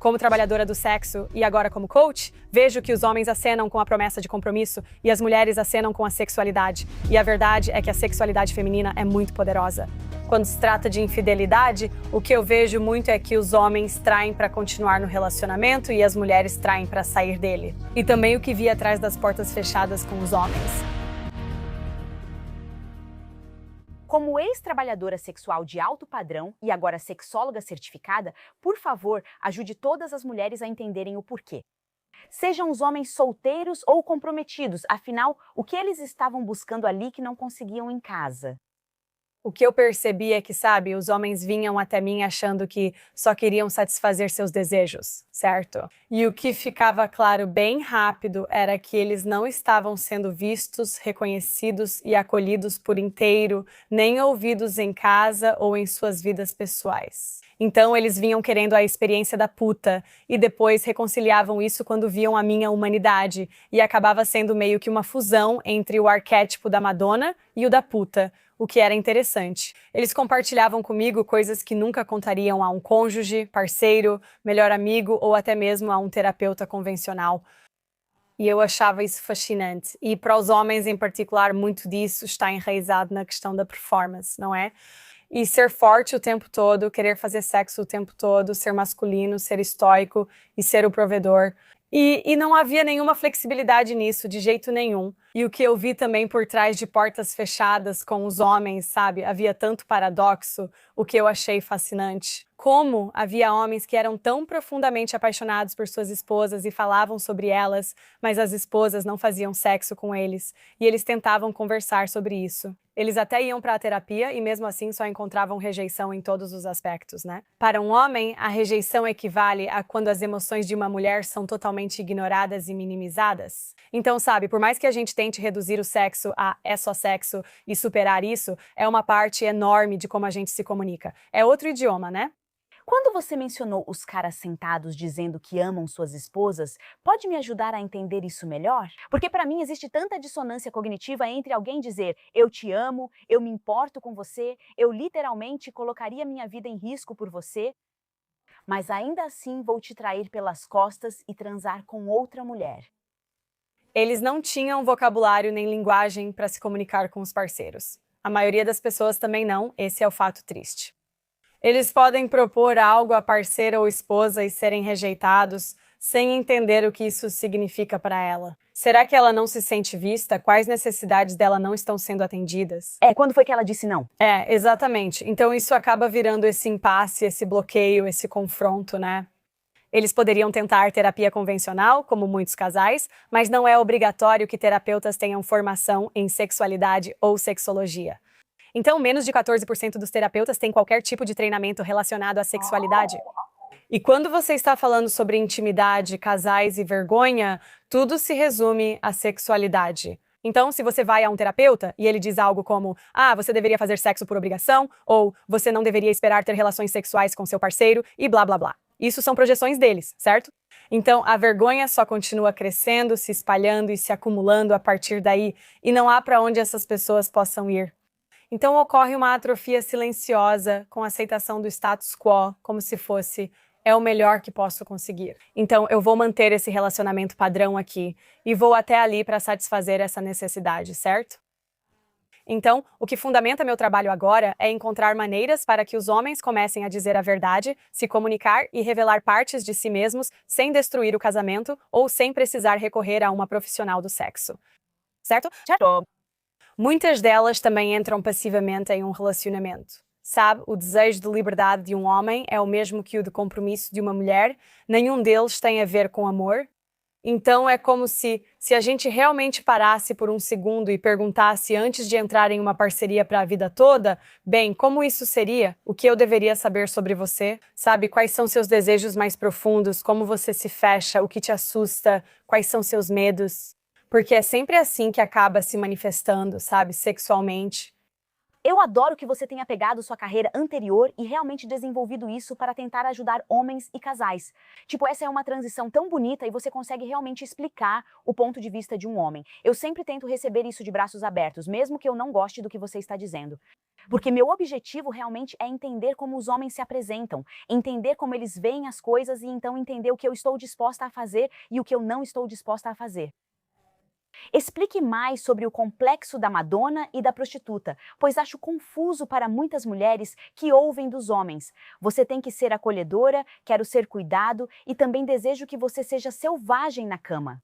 Como trabalhadora do sexo e agora como coach, vejo que os homens acenam com a promessa de compromisso e as mulheres acenam com a sexualidade. E a verdade é que a sexualidade feminina é muito poderosa. Quando se trata de infidelidade, o que eu vejo muito é que os homens traem para continuar no relacionamento e as mulheres traem para sair dele. E também o que vi atrás das portas fechadas com os homens. Como ex-trabalhadora sexual de alto padrão e agora sexóloga certificada, por favor, ajude todas as mulheres a entenderem o porquê. Sejam os homens solteiros ou comprometidos, afinal, o que eles estavam buscando ali que não conseguiam em casa? O que eu percebi é que, sabe, os homens vinham até mim achando que só queriam satisfazer seus desejos, certo? E o que ficava claro bem rápido era que eles não estavam sendo vistos, reconhecidos e acolhidos por inteiro, nem ouvidos em casa ou em suas vidas pessoais. Então eles vinham querendo a experiência da puta e depois reconciliavam isso quando viam a minha humanidade e acabava sendo meio que uma fusão entre o arquétipo da Madonna e o da puta, o que era interessante. Eles compartilhavam comigo coisas que nunca contariam a um cônjuge, parceiro, melhor amigo ou até mesmo a um terapeuta convencional. E eu achava isso fascinante. E para os homens em particular, muito disso está enraizado na questão da performance, não é? E ser forte o tempo todo, querer fazer sexo o tempo todo, ser masculino, ser estoico e ser o provedor. E não havia nenhuma flexibilidade nisso, de jeito nenhum. E o que eu vi também por trás de portas fechadas com os homens, sabe? Havia tanto paradoxo, o que eu achei fascinante. Como havia homens que eram tão profundamente apaixonados por suas esposas e falavam sobre elas, mas as esposas não faziam sexo com eles, e eles tentavam conversar sobre isso. Eles até iam para a terapia e mesmo assim só encontravam rejeição em todos os aspectos, né? Para um homem, a rejeição equivale a quando as emoções de uma mulher são totalmente ignoradas e minimizadas. Então, sabe, por mais que a gente tente reduzir o sexo a é só sexo e superar isso, é uma parte enorme de como a gente se comunica. É outro idioma, né? Quando você mencionou os caras sentados dizendo que amam suas esposas, pode me ajudar a entender isso melhor? Porque para mim existe tanta dissonância cognitiva entre alguém dizer eu te amo, eu me importo com você, eu literalmente colocaria minha vida em risco por você, mas ainda assim vou te trair pelas costas e transar com outra mulher. Eles não tinham vocabulário nem linguagem para se comunicar com os parceiros. A maioria das pessoas também não, esse é o fato triste. Eles podem propor algo à parceira ou esposa e serem rejeitados sem entender o que isso significa para ela. Será que ela não se sente vista? Quais necessidades dela não estão sendo atendidas? Quando foi que ela disse não? Exatamente. Então isso acaba virando esse impasse, esse bloqueio, esse confronto, né? Eles poderiam tentar terapia convencional, como muitos casais, mas não é obrigatório que terapeutas tenham formação em sexualidade ou sexologia. Então, menos de 14% dos terapeutas têm qualquer tipo de treinamento relacionado à sexualidade. E quando você está falando sobre intimidade, casais e vergonha, tudo se resume à sexualidade. Então, se você vai a um terapeuta e ele diz algo como você deveria fazer sexo por obrigação, ou você não deveria esperar ter relações sexuais com seu parceiro, e blá blá blá. Isso são projeções deles, certo? Então, a vergonha só continua crescendo, se espalhando e se acumulando a partir daí, e não há para onde essas pessoas possam ir. Então ocorre uma atrofia silenciosa com a aceitação do status quo, como se fosse é o melhor que posso conseguir. Então eu vou manter esse relacionamento padrão aqui e vou até ali para satisfazer essa necessidade, certo? Então, o que fundamenta meu trabalho agora é encontrar maneiras para que os homens comecem a dizer a verdade, se comunicar e revelar partes de si mesmos sem destruir o casamento ou sem precisar recorrer a uma profissional do sexo. Certo? Certo. Muitas delas também entram passivamente em um relacionamento. Sabe, o desejo de liberdade de um homem é o mesmo que o de compromisso de uma mulher, nenhum deles tem a ver com amor. Então é como se a gente realmente parasse por um segundo e perguntasse antes de entrar em uma parceria para a vida toda, bem, como isso seria? O que eu deveria saber sobre você? Sabe, quais são seus desejos mais profundos? Como você se fecha? O que te assusta? Quais são seus medos? Porque é sempre assim que acaba se manifestando, sabe, sexualmente. Eu adoro que você tenha pegado sua carreira anterior e realmente desenvolvido isso para tentar ajudar homens e casais. Tipo, essa é uma transição tão bonita e você consegue realmente explicar o ponto de vista de um homem. Eu sempre tento receber isso de braços abertos, mesmo que eu não goste do que você está dizendo. Porque meu objetivo realmente é entender como os homens se apresentam, entender como eles veem as coisas e então entender o que eu estou disposta a fazer e o que eu não estou disposta a fazer. Explique mais sobre o complexo da Madonna e da prostituta, pois acho confuso para muitas mulheres que ouvem dos homens. Você tem que ser acolhedora, quero ser cuidado e também desejo que você seja selvagem na cama.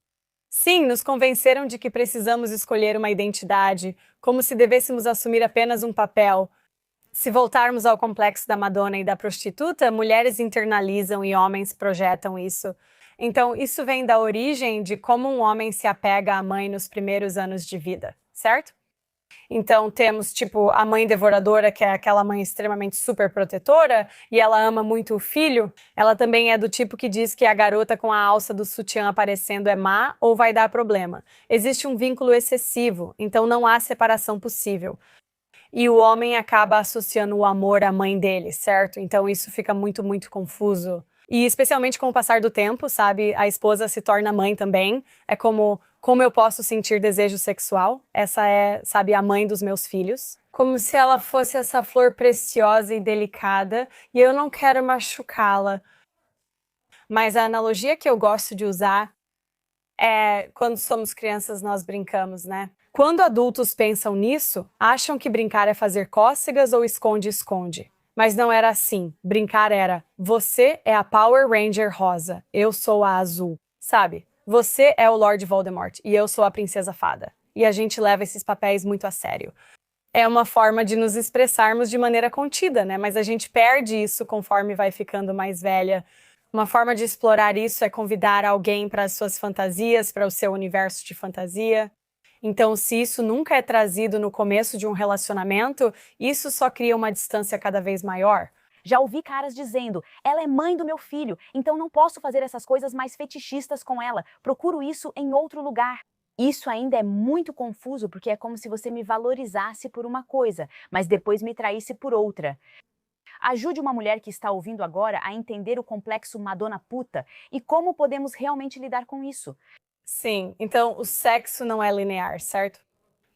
Sim, nos convenceram de que precisamos escolher uma identidade, como se devêssemos assumir apenas um papel. Se voltarmos ao complexo da Madonna e da prostituta, mulheres internalizam e homens projetam isso. Então, isso vem da origem de como um homem se apega à mãe nos primeiros anos de vida, certo? Então, temos, tipo, a mãe devoradora, que é aquela mãe extremamente super protetora, e ela ama muito o filho. Ela também é do tipo que diz que a garota com a alça do sutiã aparecendo é má ou vai dar problema. Existe um vínculo excessivo, então não há separação possível. E o homem acaba associando o amor à mãe dele, certo? Então isso fica muito, muito confuso. E especialmente com o passar do tempo, sabe? A esposa se torna mãe também. É como eu posso sentir desejo sexual? Essa é, sabe, a mãe dos meus filhos. Como se ela fosse essa flor preciosa e delicada, e eu não quero machucá-la. Mas a analogia que eu gosto de usar é quando somos crianças nós brincamos, né? Quando adultos pensam nisso, acham que brincar é fazer cócegas ou esconde-esconde. Mas não era assim. Brincar era: você é a Power Ranger rosa, eu sou a azul. Sabe? Você é o Lord Voldemort e eu sou a Princesa Fada. E a gente leva esses papéis muito a sério. É uma forma de nos expressarmos de maneira contida, né? Mas a gente perde isso conforme vai ficando mais velha. Uma forma de explorar isso é convidar alguém para as suas fantasias, para o seu universo de fantasia. Então, se isso nunca é trazido no começo de um relacionamento, isso só cria uma distância cada vez maior. Já ouvi caras dizendo, ela é mãe do meu filho, então não posso fazer essas coisas mais fetichistas com ela, procuro isso em outro lugar. Isso ainda é muito confuso porque é como se você me valorizasse por uma coisa, mas depois me traísse por outra. Ajude uma mulher que está ouvindo agora a entender o complexo Madonna puta e como podemos realmente lidar com isso. Sim, então o sexo não é linear, certo?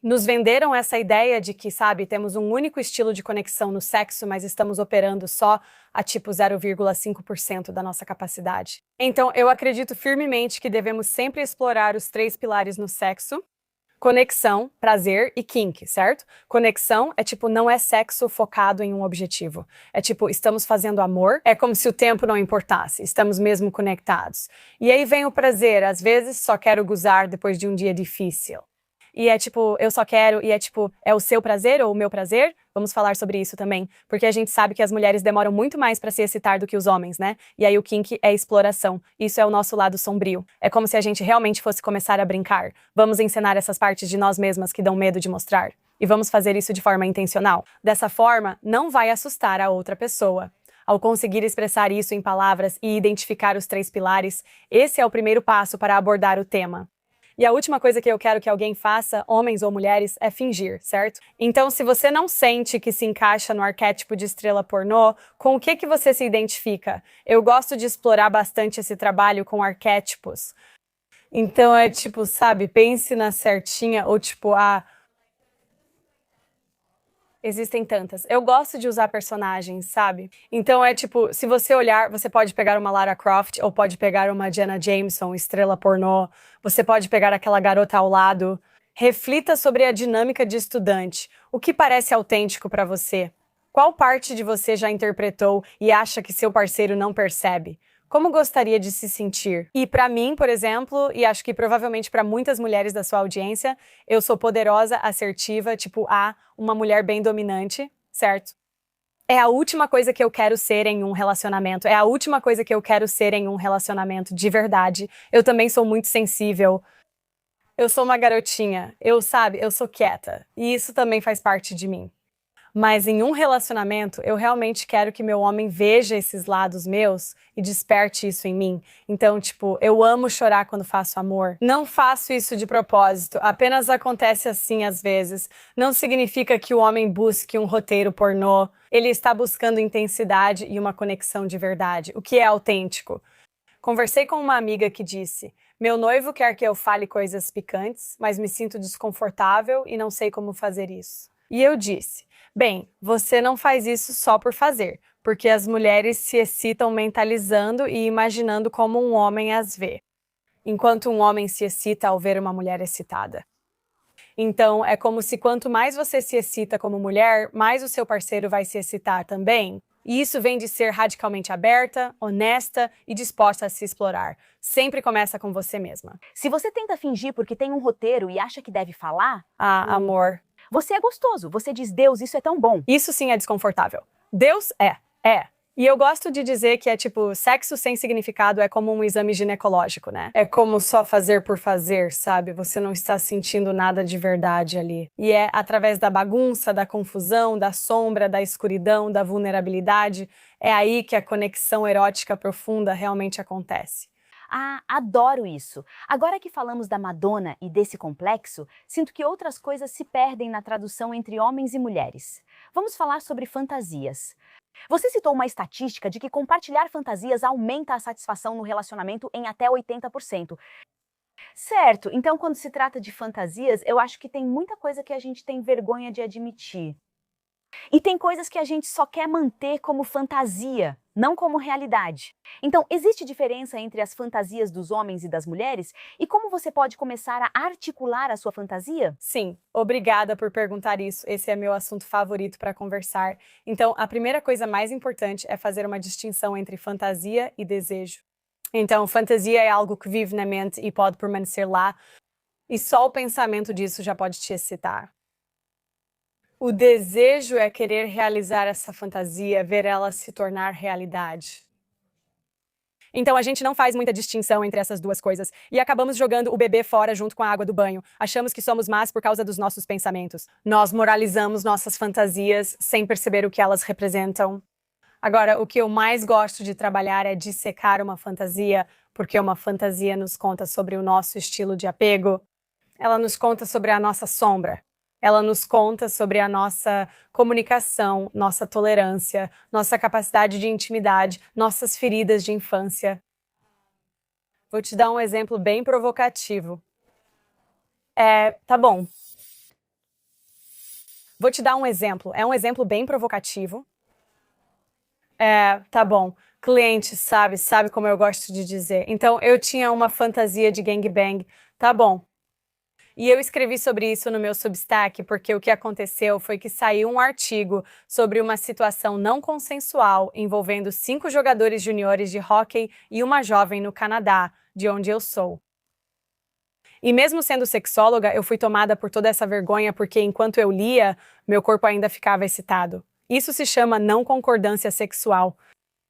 Nos venderam essa ideia de que, sabe, temos um único estilo de conexão no sexo, mas estamos operando só a tipo 0,5% da nossa capacidade. Então, eu acredito firmemente que devemos sempre explorar os 3 pilares no sexo: conexão, prazer e kink, certo? Conexão é tipo, não é sexo focado em um objetivo. É tipo, estamos fazendo amor, é como se o tempo não importasse, estamos mesmo conectados. E aí vem o prazer, às vezes só quero gozar depois de um dia difícil. E é tipo, eu só quero, e é tipo, é o seu prazer ou o meu prazer? Vamos falar sobre isso também, porque a gente sabe que as mulheres demoram muito mais para se excitar do que os homens, né? E aí o kink é exploração, isso é o nosso lado sombrio. É como se a gente realmente fosse começar a brincar. Vamos encenar essas partes de nós mesmas que dão medo de mostrar. E vamos fazer isso de forma intencional. Dessa forma, não vai assustar a outra pessoa. Ao conseguir expressar isso em palavras e identificar os 3 pilares, esse é o primeiro passo para abordar o tema. E a última coisa que eu quero que alguém faça, homens ou mulheres, é fingir, certo? Então, se você não sente que se encaixa no arquétipo de estrela pornô, com o que você se identifica? Eu gosto de explorar bastante esse trabalho com arquétipos. Então é tipo, sabe, pense na certinha, ou tipo, existem tantas. Eu gosto de usar personagens, sabe? Então é tipo, se você olhar, você pode pegar uma Lara Croft ou pode pegar uma Jenna Jameson, estrela pornô. Você pode pegar aquela garota ao lado. Reflita sobre a dinâmica de estudante. O que parece autêntico para você? Qual parte de você já interpretou e acha que seu parceiro não percebe? Como gostaria de se sentir? E para mim, por exemplo, e acho que provavelmente para muitas mulheres da sua audiência, eu sou poderosa, assertiva, tipo uma mulher bem dominante, certo? É a última coisa que eu quero ser em um relacionamento. É a última coisa que eu quero ser em um relacionamento de verdade. Eu também sou muito sensível. Eu sou uma garotinha. Eu sou quieta. E isso também faz parte de mim. Mas em um relacionamento, eu realmente quero que meu homem veja esses lados meus e desperte isso em mim. Então, tipo, eu amo chorar quando faço amor. Não faço isso de propósito, apenas acontece assim às vezes. Não significa que o homem busque um roteiro pornô. Ele está buscando intensidade e uma conexão de verdade, o que é autêntico. Conversei com uma amiga que disse: meu noivo quer que eu fale coisas picantes, mas me sinto desconfortável e não sei como fazer isso. E eu disse: bem, você não faz isso só por fazer, porque as mulheres se excitam mentalizando e imaginando como um homem as vê, enquanto um homem se excita ao ver uma mulher excitada. Então, é como se quanto mais você se excita como mulher, mais o seu parceiro vai se excitar também. E isso vem de ser radicalmente aberta, honesta e disposta a se explorar. Sempre começa com você mesma. Se você tenta fingir porque tem um roteiro e acha que deve falar, Ah, amor. você é gostoso. Você diz, Deus, isso é tão bom. Isso sim é desconfortável. Deus é. E eu gosto de dizer que é tipo, sexo sem significado é como um exame ginecológico, né? É como só fazer por fazer, sabe? Você não está sentindo nada de verdade ali. E é através da bagunça, da confusão, da sombra, da escuridão, da vulnerabilidade, é aí que a conexão erótica profunda realmente acontece. Ah, adoro isso. Agora que falamos da Madonna e desse complexo, sinto que outras coisas se perdem na tradução entre homens e mulheres. Vamos falar sobre fantasias. Você citou uma estatística de que compartilhar fantasias aumenta a satisfação no relacionamento em até 80%. Certo, então quando se trata de fantasias, eu acho que tem muita coisa que a gente tem vergonha de admitir. E tem coisas que a gente só quer manter como fantasia, não como realidade. Então, existe diferença entre as fantasias dos homens e das mulheres? E como você pode começar a articular a sua fantasia? Sim, obrigada por perguntar isso. Esse é meu assunto favorito para conversar. Então, a primeira coisa mais importante é fazer uma distinção entre fantasia e desejo. Então, fantasia é algo que vive na mente e pode permanecer lá, e só o pensamento disso já pode te excitar. O desejo é querer realizar essa fantasia, ver ela se tornar realidade. Então a gente não faz muita distinção entre essas duas coisas e acabamos jogando o bebê fora junto com a água do banho. Achamos que somos más por causa dos nossos pensamentos. Nós moralizamos nossas fantasias sem perceber o que elas representam. Agora, o que eu mais gosto de trabalhar é dissecar uma fantasia, porque uma fantasia nos conta sobre o nosso estilo de apego. Ela nos conta sobre a nossa sombra. Ela nos conta sobre a nossa comunicação, nossa tolerância, nossa capacidade de intimidade, nossas feridas de infância. Vou te dar um exemplo bem provocativo. Tá bom. Vou te dar um exemplo. É um exemplo bem provocativo. Tá bom. Cliente sabe como eu gosto de dizer. Então, eu tinha uma fantasia de gangbang. Tá bom. E eu escrevi sobre isso no meu Substack porque o que aconteceu foi que saiu um artigo sobre uma situação não consensual envolvendo 5 jogadores juniores de hóquei e uma jovem no Canadá, de onde eu sou. E mesmo sendo sexóloga, eu fui tomada por toda essa vergonha porque enquanto eu lia, meu corpo ainda ficava excitado. Isso se chama não concordância sexual.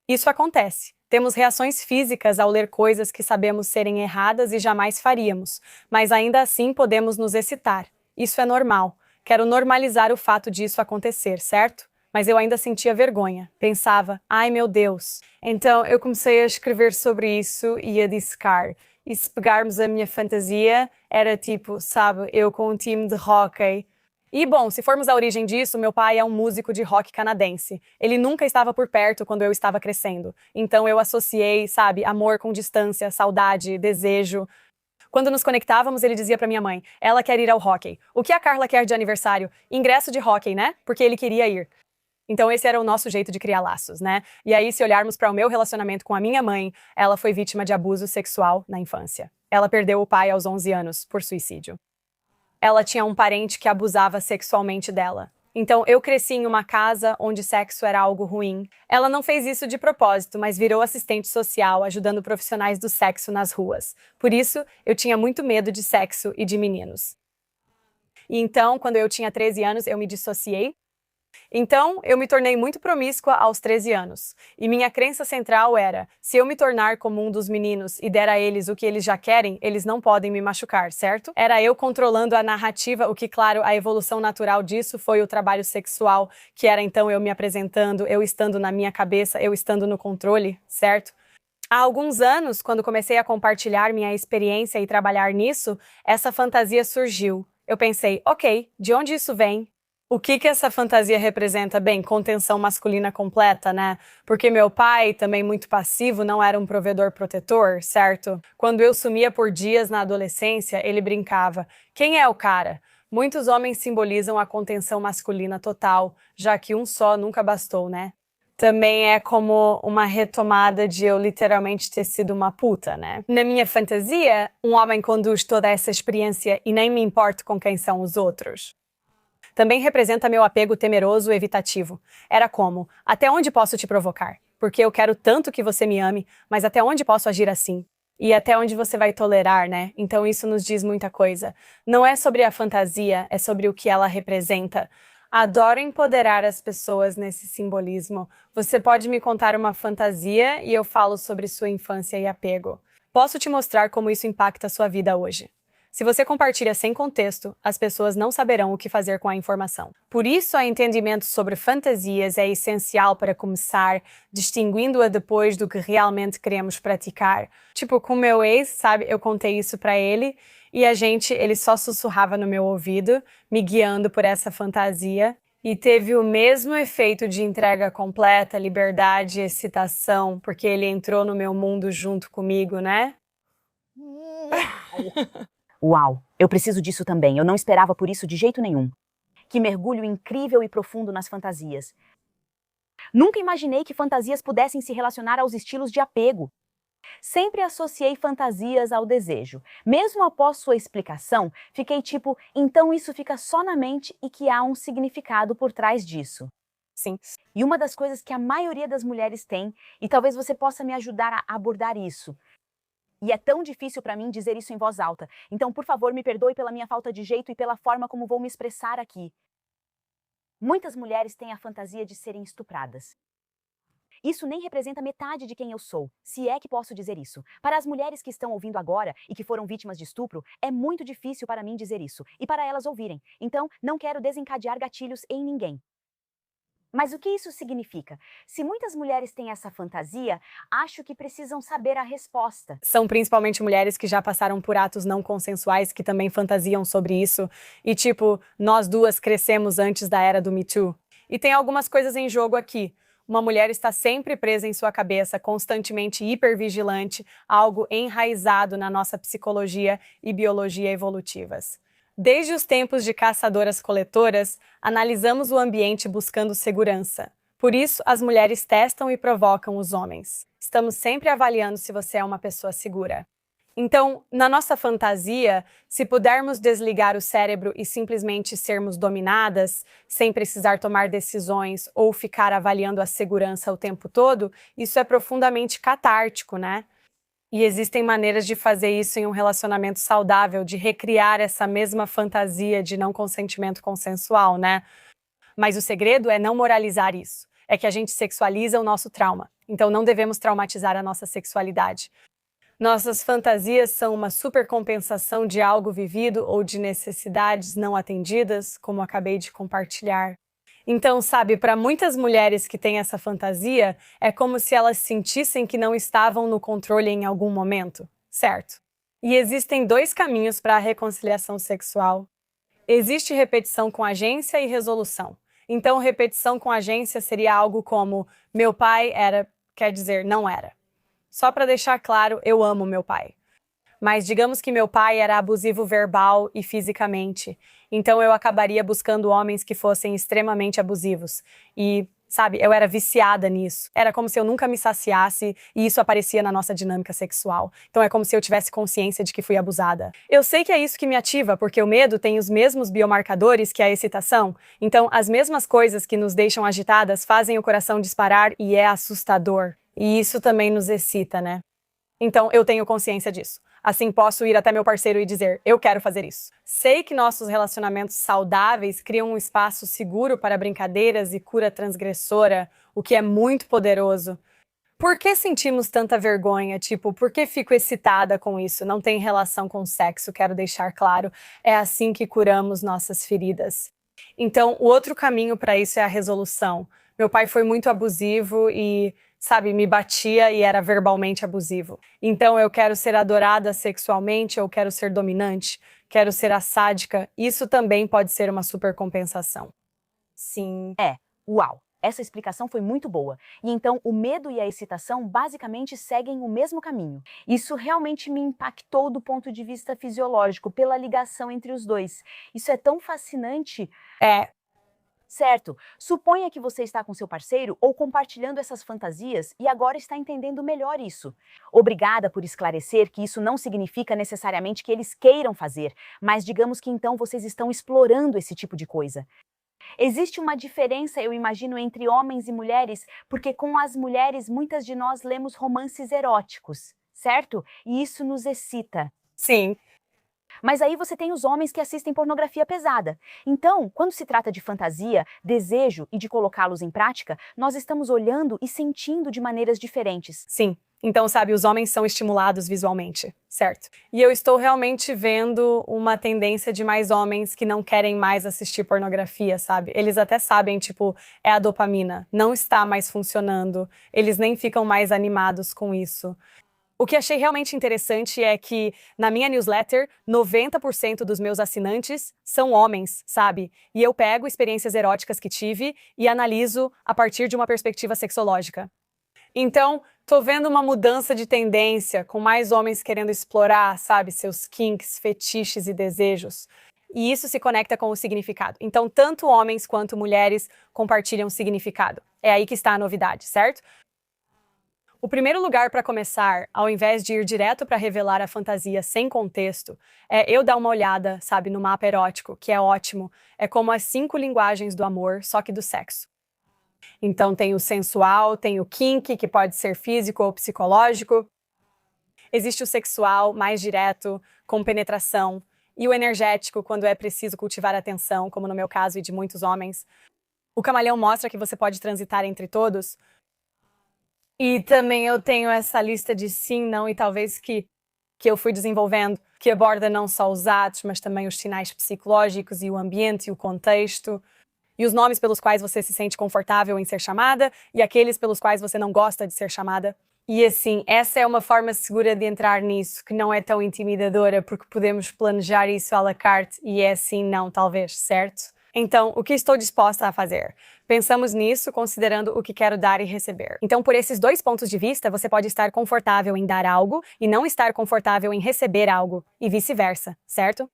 Isso acontece. Temos reações físicas ao ler coisas que sabemos serem erradas e jamais faríamos, mas ainda assim podemos nos excitar. Isso é normal. Quero normalizar o fato disso acontecer, certo? Mas eu ainda sentia vergonha. Pensava, ai meu Deus. Então eu comecei a escrever sobre isso e a dissecar. E se pegarmos a minha fantasia, era tipo, sabe, eu com um time de hóquei. E, bom, se formos à origem disso, meu pai é um músico de rock canadense. Ele nunca estava por perto quando eu estava crescendo. Então eu associei, sabe, amor com distância, saudade, desejo. Quando nos conectávamos, ele dizia pra minha mãe, ela quer ir ao hóquei. O que a Carla quer de aniversário? Ingresso de hóquei, né? Porque ele queria ir. Então esse era o nosso jeito de criar laços, né? E aí, se olharmos para o meu relacionamento com a minha mãe, ela foi vítima de abuso sexual na infância. Ela perdeu o pai aos 11 anos por suicídio. Ela tinha um parente que abusava sexualmente dela. Então, eu cresci em uma casa onde sexo era algo ruim. Ela não fez isso de propósito, mas virou assistente social, ajudando profissionais do sexo nas ruas. Por isso, eu tinha muito medo de sexo e de meninos. E então, quando eu tinha 13 anos, eu me dissociei Então, eu me tornei muito promíscua aos 13 anos. E minha crença central era, se eu me tornar como um dos meninos e der a eles o que eles já querem, eles não podem me machucar, certo? Era eu controlando a narrativa, o que, claro, a evolução natural disso foi o trabalho sexual, que era então eu me apresentando, eu estando na minha cabeça, eu estando no controle, certo? Há alguns anos, quando comecei a compartilhar minha experiência e trabalhar nisso, essa fantasia surgiu. Eu pensei, ok, de onde isso vem? O que essa fantasia representa? Bem, contenção masculina completa, né? Porque meu pai, também muito passivo, não era um provedor protetor, certo? Quando eu sumia por dias na adolescência, ele brincava: quem é o cara? Muitos homens simbolizam a contenção masculina total, já que um só nunca bastou, né? Também é como uma retomada de eu literalmente ter sido uma puta, né? Na minha fantasia, um homem conduz toda essa experiência e nem me importo com quem são os outros. Também representa meu apego temeroso e evitativo. Era como, até onde posso te provocar? Porque eu quero tanto que você me ame, mas até onde posso agir assim? E até onde você vai tolerar, né? Então isso nos diz muita coisa. Não é sobre a fantasia, é sobre o que ela representa. Adoro empoderar as pessoas nesse simbolismo. Você pode me contar uma fantasia e eu falo sobre sua infância e apego. Posso te mostrar como isso impacta a sua vida hoje. Se você compartilha sem contexto, as pessoas não saberão o que fazer com a informação. Por isso, o entendimento sobre fantasias é essencial para começar, distinguindo-a depois do que realmente queremos praticar. Tipo, com meu ex, sabe, eu contei isso para ele e ele só sussurrava no meu ouvido, me guiando por essa fantasia. E teve o mesmo efeito de entrega completa, liberdade e excitação, porque ele entrou no meu mundo junto comigo, né? Uau, eu preciso disso também. Eu não esperava por isso de jeito nenhum. Que mergulho incrível e profundo nas fantasias. Nunca imaginei que fantasias pudessem se relacionar aos estilos de apego. Sempre associei fantasias ao desejo. Mesmo após sua explicação, fiquei tipo, então isso fica só na mente e que há um significado por trás disso. Sim. E uma das coisas que a maioria das mulheres tem, e talvez você possa me ajudar a abordar isso. E é tão difícil para mim dizer isso em voz alta. Então, por favor, me perdoe pela minha falta de jeito e pela forma como vou me expressar aqui. Muitas mulheres têm a fantasia de serem estupradas. Isso nem representa metade de quem eu sou, se é que posso dizer isso. Para as mulheres que estão ouvindo agora e que foram vítimas de estupro, é muito difícil para mim dizer isso e para elas ouvirem. Então, não quero desencadear gatilhos em ninguém. Mas o que isso significa? Se muitas mulheres têm essa fantasia, acho que precisam saber a resposta. São principalmente mulheres que já passaram por atos não consensuais que também fantasiam sobre isso. E tipo, nós duas crescemos antes da era do Me Too. E tem algumas coisas em jogo aqui. Uma mulher está sempre presa em sua cabeça, constantemente hipervigilante, algo enraizado na nossa psicologia e biologia evolutivas. Desde os tempos de caçadoras-coletoras, analisamos o ambiente buscando segurança. Por isso, as mulheres testam e provocam os homens. Estamos sempre avaliando se você é uma pessoa segura. Então, na nossa fantasia, se pudermos desligar o cérebro e simplesmente sermos dominadas, sem precisar tomar decisões ou ficar avaliando a segurança o tempo todo, isso é profundamente catártico, né? E existem maneiras de fazer isso em um relacionamento saudável, de recriar essa mesma fantasia de não consentimento consensual, né? Mas o segredo é não moralizar isso. É que a gente sexualiza o nosso trauma. Então não devemos traumatizar a nossa sexualidade. Nossas fantasias são uma supercompensação de algo vivido ou de necessidades não atendidas, como acabei de compartilhar. Então, sabe, para muitas mulheres que têm essa fantasia, é como se elas sentissem que não estavam no controle em algum momento, certo? E existem dois caminhos para a reconciliação sexual. Existe repetição com agência e resolução. Então, repetição com agência seria algo como: meu pai era, quer dizer, não era. Só para deixar claro, eu amo meu pai. Mas digamos que meu pai era abusivo verbal e fisicamente. Então eu acabaria buscando homens que fossem extremamente abusivos. E, sabe, eu era viciada nisso. Era como se eu nunca me saciasse e isso aparecia na nossa dinâmica sexual. Então é como se eu tivesse consciência de que fui abusada. Eu sei que é isso que me ativa, porque o medo tem os mesmos biomarcadores que a excitação. Então as mesmas coisas que nos deixam agitadas fazem o coração disparar e é assustador. E isso também nos excita, né? Então eu tenho consciência disso. Assim posso ir até meu parceiro e dizer, eu quero fazer isso. Sei que nossos relacionamentos saudáveis criam um espaço seguro para brincadeiras e cura transgressora, o que é muito poderoso. Por que sentimos tanta vergonha? Tipo, por que fico excitada com isso? Não tem relação com sexo, quero deixar claro. É assim que curamos nossas feridas. Então, o outro caminho para isso é a resolução. Meu pai foi muito abusivo e, sabe, me batia e era verbalmente abusivo. Então, eu quero ser adorada sexualmente, eu quero ser dominante, quero ser a sádica. Isso também pode ser uma supercompensação. Sim. Uau! Essa explicação foi muito boa. E então o medo e a excitação basicamente seguem o mesmo caminho. Isso realmente me impactou do ponto de vista fisiológico, pela ligação entre os dois. Isso é tão fascinante. Certo. Suponha que você está com seu parceiro ou compartilhando essas fantasias e agora está entendendo melhor isso. Obrigada por esclarecer que isso não significa necessariamente que eles queiram fazer, mas digamos que então vocês estão explorando esse tipo de coisa. Existe uma diferença, eu imagino, entre homens e mulheres, porque com as mulheres muitas de nós lemos romances eróticos, certo? E isso nos excita. Sim. Mas aí você tem os homens que assistem pornografia pesada. Então, quando se trata de fantasia, desejo e de colocá-los em prática, nós estamos olhando e sentindo de maneiras diferentes. Sim. Então, sabe, os homens são estimulados visualmente, certo? E eu estou realmente vendo uma tendência de mais homens que não querem mais assistir pornografia, sabe? Eles até sabem, tipo, é a dopamina, não está mais funcionando, eles nem ficam mais animados com isso. O que achei realmente interessante é que, na minha newsletter, 90% dos meus assinantes são homens, sabe? E eu pego experiências eróticas que tive e analiso a partir de uma perspectiva sexológica. Então, tô vendo uma mudança de tendência, com mais homens querendo explorar, sabe, seus kinks, fetiches e desejos. E isso se conecta com o significado. Então, tanto homens quanto mulheres compartilham significado. É aí que está a novidade, certo? O primeiro lugar para começar, ao invés de ir direto para revelar a fantasia sem contexto, é eu dar uma olhada, sabe, no mapa erótico, que é ótimo. É como as 5 linguagens do amor, só que do sexo. Então tem o sensual, tem o kink, que pode ser físico ou psicológico. Existe o sexual, mais direto, com penetração. E o energético, quando é preciso cultivar a atenção, como no meu caso e de muitos homens. O camaleão mostra que você pode transitar entre todos. E também eu tenho essa lista de sim, não e talvez que eu fui desenvolvendo, que aborda não só os atos, mas também os sinais psicológicos e o ambiente e o contexto. E os nomes pelos quais você se sente confortável em ser chamada e aqueles pelos quais você não gosta de ser chamada. E assim, essa é uma forma segura de entrar nisso, que não é tão intimidadora, porque podemos planejar isso à la carte e é assim não, talvez, certo? Então, o que estou disposta a fazer? Pensamos nisso considerando o que quero dar e receber. Então, por esses 2 pontos de vista, você pode estar confortável em dar algo e não estar confortável em receber algo, e vice-versa, certo?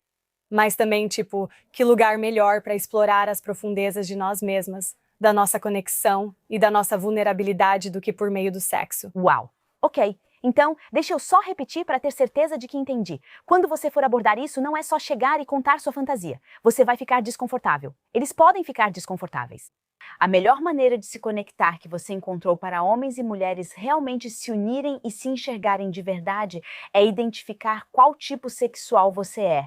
Mas também, tipo, que lugar melhor para explorar as profundezas de nós mesmas, da nossa conexão e da nossa vulnerabilidade do que por meio do sexo. Uau! Ok. Então, deixa eu só repetir para ter certeza de que entendi. Quando você for abordar isso, não é só chegar e contar sua fantasia. Você vai ficar desconfortável. Eles podem ficar desconfortáveis. A melhor maneira de se conectar que você encontrou para homens e mulheres realmente se unirem e se enxergarem de verdade é identificar qual tipo sexual você é.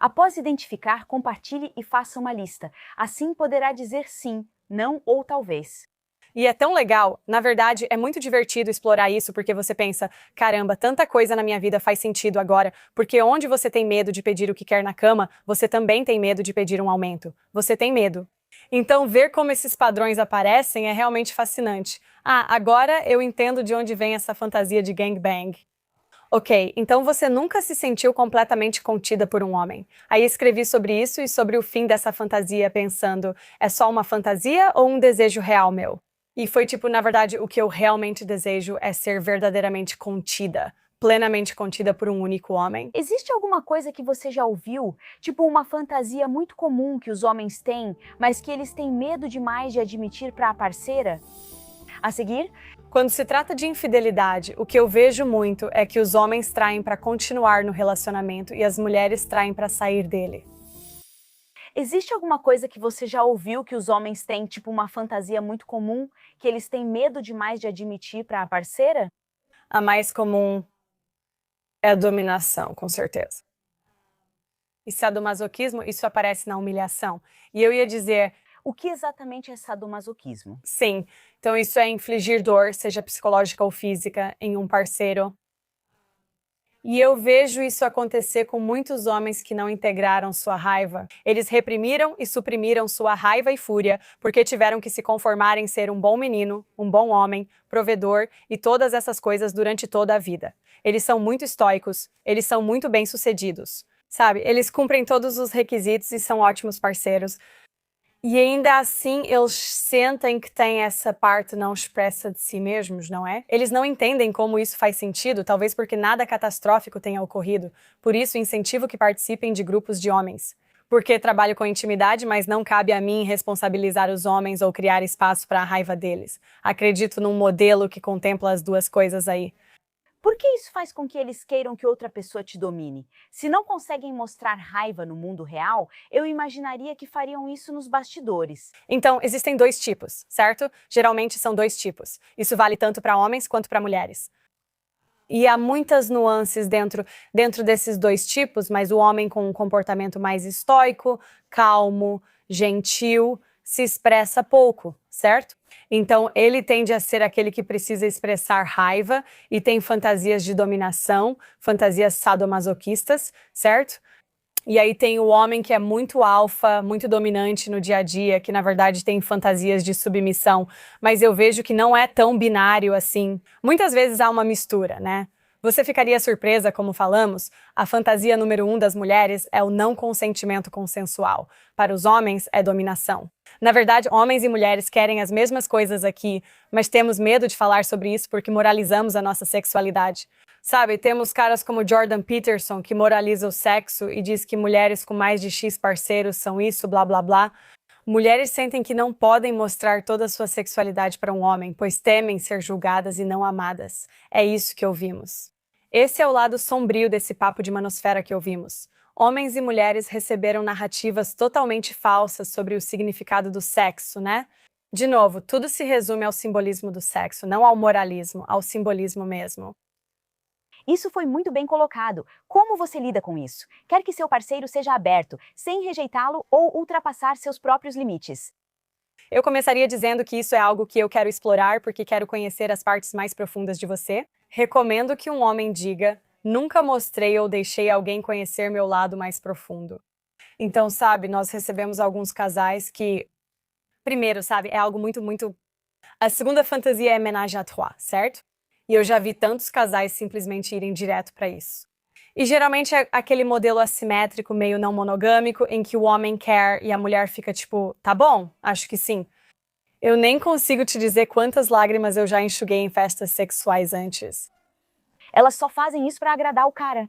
Após identificar, compartilhe e faça uma lista. Assim poderá dizer sim, não ou talvez. E é tão legal, na verdade, é muito divertido explorar isso porque você pensa, caramba, tanta coisa na minha vida faz sentido agora, porque onde você tem medo de pedir o que quer na cama, você também tem medo de pedir um aumento. Você tem medo. Então, ver como esses padrões aparecem é realmente fascinante. Agora eu entendo de onde vem essa fantasia de gangbang. Ok, então você nunca se sentiu completamente contida por um homem. Aí escrevi sobre isso e sobre o fim dessa fantasia pensando, é só uma fantasia ou um desejo real meu? E foi tipo, na verdade, o que eu realmente desejo é ser verdadeiramente contida, plenamente contida por um único homem. Existe alguma coisa que você já ouviu? Tipo uma fantasia muito comum que os homens têm, mas que eles têm medo demais de admitir para a parceira? A seguir? Quando se trata de infidelidade, o que eu vejo muito é que os homens traem para continuar no relacionamento e as mulheres traem para sair dele. Existe alguma coisa que você já ouviu que os homens têm, tipo uma fantasia muito comum, que eles têm medo demais de admitir para a parceira? A mais comum É a dominação, com certeza. E sadomasoquismo, isso aparece na humilhação. E eu ia dizer, O que exatamente é sadomasoquismo? sim, então isso é infligir dor, seja psicológica ou física, em um parceiro. E eu vejo isso acontecer com muitos homens que não integraram sua raiva. Eles reprimiram e suprimiram sua raiva e fúria porque tiveram que se conformar em ser um bom menino, um bom homem, provedor e todas essas coisas durante toda a vida. Eles são muito estoicos, eles são muito bem-sucedidos. Sabe, eles cumprem todos os requisitos e são ótimos parceiros. E ainda assim, eles sentem que têm essa parte não expressa de si mesmos, não é? Eles não entendem como isso faz sentido, talvez porque nada catastrófico tenha ocorrido. Por isso, incentivo que participem de grupos de homens. Porque trabalho com intimidade, mas não cabe a mim responsabilizar os homens ou criar espaço para a raiva deles. Acredito num modelo que contempla as duas coisas aí. Por que isso faz com que eles queiram que outra pessoa te domine? Se não conseguem mostrar raiva no mundo real, eu imaginaria que fariam isso nos bastidores. Então, existem dois tipos, certo? Geralmente são dois tipos. Isso vale tanto para homens quanto para mulheres. E há muitas nuances dentro desses dois tipos, mas o homem com um comportamento mais estoico, calmo, gentil, se expressa pouco, certo? Então, ele tende a ser aquele que precisa expressar raiva e tem fantasias de dominação, fantasias sadomasoquistas, certo? E aí tem o homem que é muito alfa, muito dominante no dia a dia, que na verdade tem fantasias de submissão, mas eu vejo que não é tão binário assim. Muitas vezes há uma mistura, né? Você ficaria surpresa, como falamos, a fantasia número 1 das mulheres é o não consentimento consensual. Para os homens, é dominação. Na verdade, homens e mulheres querem as mesmas coisas aqui, mas temos medo de falar sobre isso porque moralizamos a nossa sexualidade. Sabe, temos caras como Jordan Peterson, que moraliza o sexo e diz que mulheres com mais de X parceiros são isso, blá blá blá. Mulheres sentem que não podem mostrar toda a sua sexualidade para um homem, pois temem ser julgadas e não amadas. É isso que ouvimos. Esse é o lado sombrio desse papo de manosfera que ouvimos. Homens e mulheres receberam narrativas totalmente falsas sobre o significado do sexo, né? De novo, tudo se resume ao simbolismo do sexo, não ao moralismo, ao simbolismo mesmo. Isso foi muito bem colocado. Como você lida com isso? Quer que seu parceiro seja aberto, sem rejeitá-lo ou ultrapassar seus próprios limites? Eu começaria dizendo que isso é algo que eu quero explorar porque quero conhecer as partes mais profundas de você. Recomendo que um homem diga: nunca mostrei ou deixei alguém conhecer meu lado mais profundo. Então, sabe, nós recebemos alguns casais que, primeiro, sabe, é algo muito. A segunda fantasia é ménage à trois, certo? E eu já vi tantos casais simplesmente irem direto para isso. E geralmente é aquele modelo assimétrico, meio não monogâmico, em que o homem quer e a mulher fica tipo, tá bom, acho que sim. Eu nem consigo te dizer quantas lágrimas eu já enxuguei em festas sexuais antes. Elas só fazem isso para agradar o cara.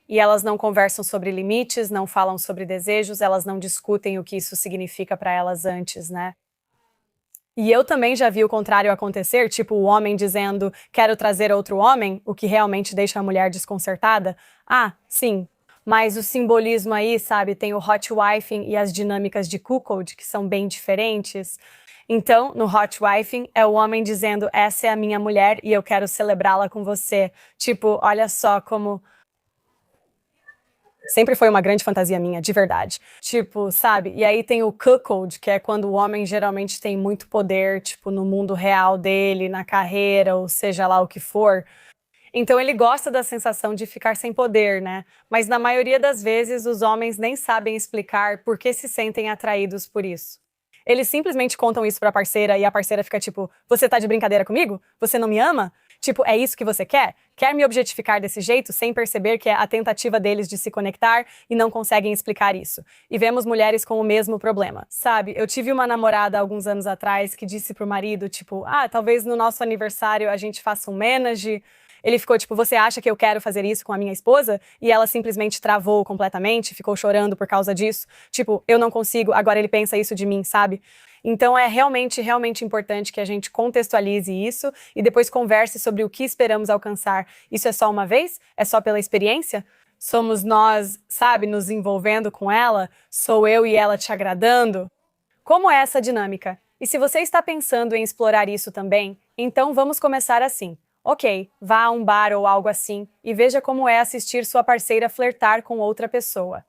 E elas não conversam sobre limites, não falam sobre desejos, elas não discutem o que isso significa para elas antes, né? E eu também já vi o contrário acontecer, tipo o homem dizendo, quero trazer outro homem, o que realmente deixa a mulher desconcertada. Ah, sim, mas o simbolismo aí, sabe, tem o hot wifing e as dinâmicas de cuckold, que são bem diferentes. Então, no hot wifing, é o homem dizendo, essa é a minha mulher e eu quero celebrá-la com você. Tipo, olha só como... Sempre foi uma grande fantasia minha, de verdade. Tipo, sabe? E aí tem o cuckold, que é quando o homem geralmente tem muito poder, tipo, no mundo real dele, na carreira, ou seja lá o que for. Então ele gosta da sensação de ficar sem poder, né? Mas na maioria das vezes os homens nem sabem explicar por que se sentem atraídos por isso. Eles simplesmente contam isso pra parceira e a parceira fica tipo, você tá de brincadeira comigo? Você não me ama? Tipo, é isso que você quer? Quer me objetificar desse jeito sem perceber que é a tentativa deles de se conectar e não conseguem explicar isso? E vemos mulheres com o mesmo problema. Sabe, eu tive uma namorada alguns anos atrás que disse pro marido, tipo, talvez no nosso aniversário a gente faça um menage. Ele ficou tipo, você acha que eu quero fazer isso com a minha esposa? E ela simplesmente travou completamente, ficou chorando por causa disso. Tipo, eu não consigo, agora ele pensa isso de mim, sabe? Então é realmente importante que a gente contextualize isso e depois converse sobre o que esperamos alcançar. Isso é só uma vez? É só pela experiência? Somos nós, sabe, nos envolvendo com ela? Sou eu e ela te agradando? Como é essa dinâmica? E se você está pensando em explorar isso também, então vamos começar assim. Ok, vá a um bar ou algo assim e veja como é assistir sua parceira flertar com outra pessoa.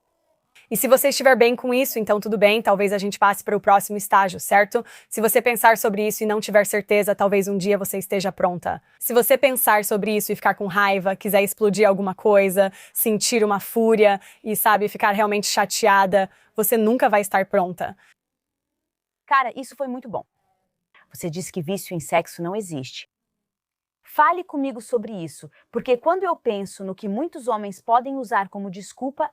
E se você estiver bem com isso, então tudo bem, talvez a gente passe para o próximo estágio, certo? Se você pensar sobre isso e não tiver certeza, talvez um dia você esteja pronta. Se você pensar sobre isso e ficar com raiva, quiser explodir alguma coisa, sentir uma fúria e, sabe, ficar realmente chateada, você nunca vai estar pronta. Cara, isso foi muito bom. Você disse que vício em sexo não existe. Fale comigo sobre isso, porque quando eu penso no que muitos homens podem usar como desculpa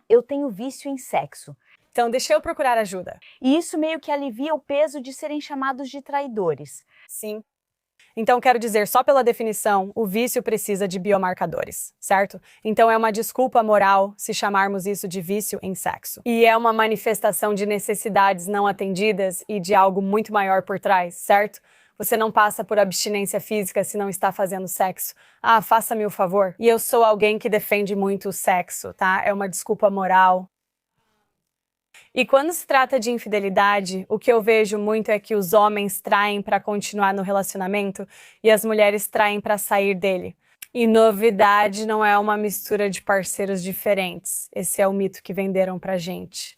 eu tenho vício em sexo. Então, deixa eu procurar ajuda. E isso meio que alivia o peso de serem chamados de traidores. Sim. Então, quero dizer, só pela definição, o vício precisa de biomarcadores, certo? Então, é uma desculpa moral se chamarmos isso de vício em sexo. E é uma manifestação de necessidades não atendidas e de algo muito maior por trás, certo? Você não passa por abstinência física se não está fazendo sexo. Ah, faça-me o favor. E eu sou alguém que defende muito o sexo, tá? É uma desculpa moral. E quando se trata de infidelidade, o que eu vejo muito é que os homens traem para continuar no relacionamento e as mulheres traem para sair dele. E novidade não é uma mistura de parceiros diferentes. Esse é o mito que venderam pra gente.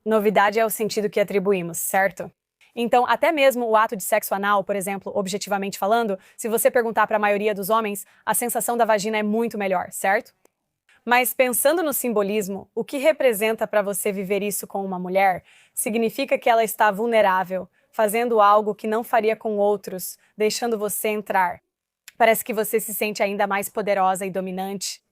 Novidade é o sentido que atribuímos, certo? Então, até mesmo o ato de sexo anal, por exemplo, objetivamente falando, se você perguntar para a maioria dos homens, a sensação da vagina é muito melhor, certo? Mas pensando no simbolismo, o que representa para você viver isso com uma mulher significa que ela está vulnerável, fazendo algo que não faria com outros, deixando você entrar. Parece que você se sente ainda mais poderosa e dominante.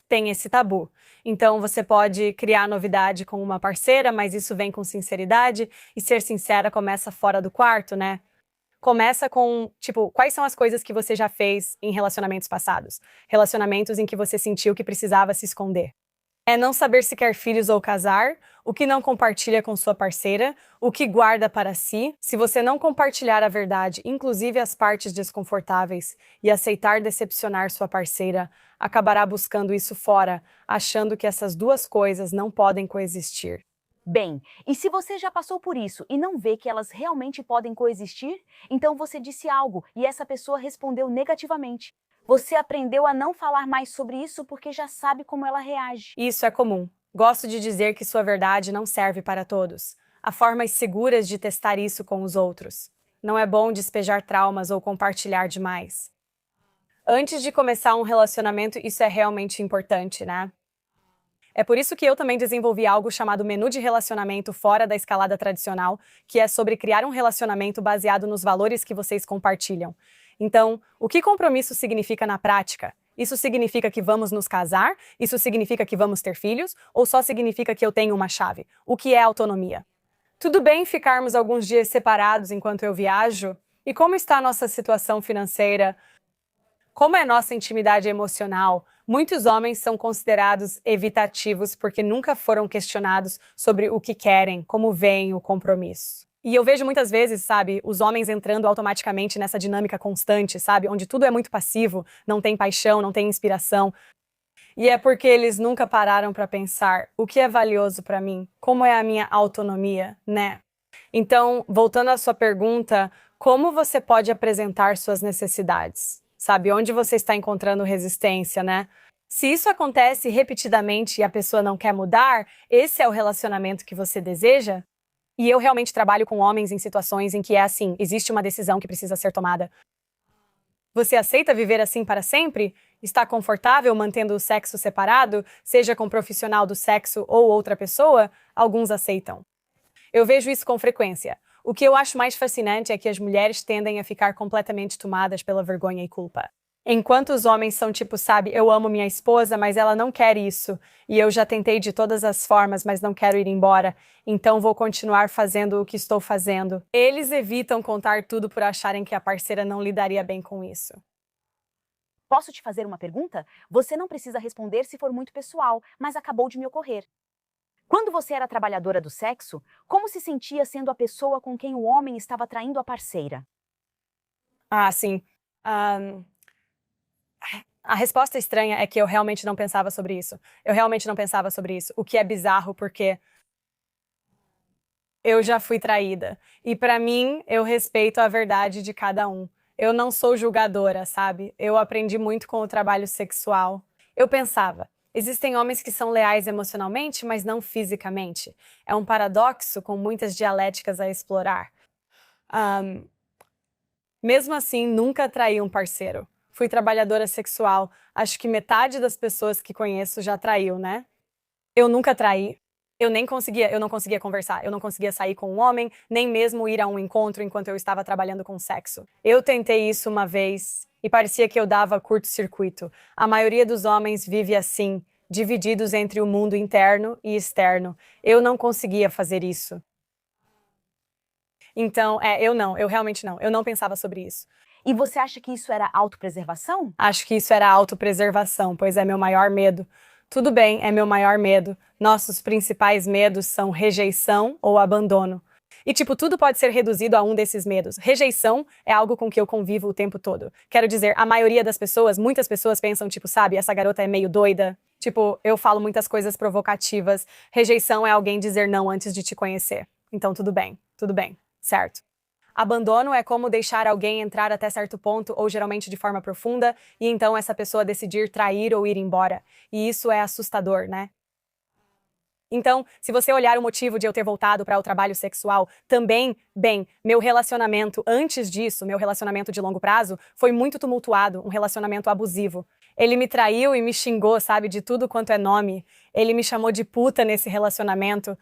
Tem esse tabu. Então você pode criar novidade com uma parceira, mas isso vem com sinceridade, e ser sincera começa fora do quarto, né? Começa com, tipo, quais são as coisas que você já fez em relacionamentos passados? Relacionamentos em que você sentiu que precisava se esconder. É não saber se quer filhos ou casar, o que não compartilha com sua parceira, o que guarda para si. Se você não compartilhar a verdade, inclusive as partes desconfortáveis, e aceitar decepcionar sua parceira, acabará buscando isso fora, achando que essas duas coisas não podem coexistir. Bem, e se você já passou por isso e não vê que elas realmente podem coexistir, então você disse algo e essa pessoa respondeu negativamente. Você aprendeu a não falar mais sobre isso porque já sabe como ela reage. Isso é comum. Gosto de dizer que sua verdade não serve para todos. Há formas seguras de testar isso com os outros. Não é bom despejar traumas ou compartilhar demais. Antes de começar um relacionamento, isso é realmente importante, né? É por isso que eu também desenvolvi algo chamado menu de relacionamento fora da escalada tradicional, que é sobre criar um relacionamento baseado nos valores que vocês compartilham. Então, o que compromisso significa na prática? Isso significa que vamos nos casar? Isso significa que vamos ter filhos? Ou só significa que eu tenho uma chave? O que é autonomia? Tudo bem ficarmos alguns dias separados enquanto eu viajo? E como está a nossa situação financeira? Como é nossa intimidade emocional? Muitos homens são considerados evitativos porque nunca foram questionados sobre o que querem, como veem o compromisso. E eu vejo muitas vezes, sabe, os homens entrando automaticamente nessa dinâmica constante, sabe, onde tudo é muito passivo, não tem paixão, não tem inspiração. E é porque eles nunca pararam para pensar o que é valioso para mim, como é a minha autonomia, né? Então, voltando à sua pergunta, como você pode apresentar suas necessidades? Sabe, onde você está encontrando resistência, né? Se isso acontece repetidamente e a pessoa não quer mudar, esse é o relacionamento que você deseja? E eu realmente trabalho com homens em situações em que é assim, existe uma decisão que precisa ser tomada. Você aceita viver assim para sempre? Está confortável mantendo o sexo separado, seja com um profissional do sexo ou outra pessoa? Alguns aceitam. Eu vejo isso com frequência. O que eu acho mais fascinante é que as mulheres tendem a ficar completamente tomadas pela vergonha e culpa. Enquanto os homens são tipo, sabe, eu amo minha esposa, mas ela não quer isso. E eu já tentei de todas as formas, mas não quero ir embora. Então vou continuar fazendo o que estou fazendo. Eles evitam contar tudo por acharem que a parceira não lidaria bem com isso. Posso te fazer uma pergunta? Você não precisa responder se for muito pessoal, mas acabou de me ocorrer. Quando você era trabalhadora do sexo, como se sentia sendo a pessoa com quem o homem estava traindo a parceira? Ah, sim. A resposta estranha é que eu realmente não pensava sobre isso. Eu realmente não pensava sobre isso. O que é bizarro porque eu já fui traída. E para mim, eu respeito a verdade de cada um. Eu não sou julgadora, sabe? Eu aprendi muito com o trabalho sexual. Eu pensava, existem homens que são leais emocionalmente, mas não fisicamente. É um paradoxo com muitas dialéticas a explorar. Mesmo assim, nunca traí um parceiro. Fui trabalhadora sexual. Acho que metade das pessoas que conheço já traiu, né? Eu nunca traí. Eu não conseguia conversar, eu não conseguia sair com um homem, nem mesmo ir a um encontro enquanto eu estava trabalhando com sexo. Eu tentei isso uma vez e parecia que eu dava curto-circuito. A maioria dos homens vive assim, divididos entre o mundo interno e externo. Eu não conseguia fazer isso. Então, eu realmente não. Eu não pensava sobre isso. E você acha que isso era autopreservação? Acho que isso era autopreservação, pois é meu maior medo. Tudo bem, é meu maior medo. Nossos principais medos são rejeição ou abandono. E, tudo pode ser reduzido a um desses medos. Rejeição é algo com que eu convivo o tempo todo. Quero dizer, a maioria das pessoas, muitas pessoas pensam, sabe, essa garota é meio doida. Eu falo muitas coisas provocativas. Rejeição é alguém dizer não antes de te conhecer. Então, tudo bem, certo. Abandono é como deixar alguém entrar até certo ponto, ou geralmente de forma profunda, e então essa pessoa decidir trair ou ir embora. E isso é assustador, né? Então, se você olhar o motivo de eu ter voltado para o trabalho sexual, também, meu relacionamento antes disso, meu relacionamento de longo prazo, foi muito tumultuado, um relacionamento abusivo. Ele me traiu e me xingou, sabe, de tudo quanto é nome. Ele me chamou de puta nesse relacionamento.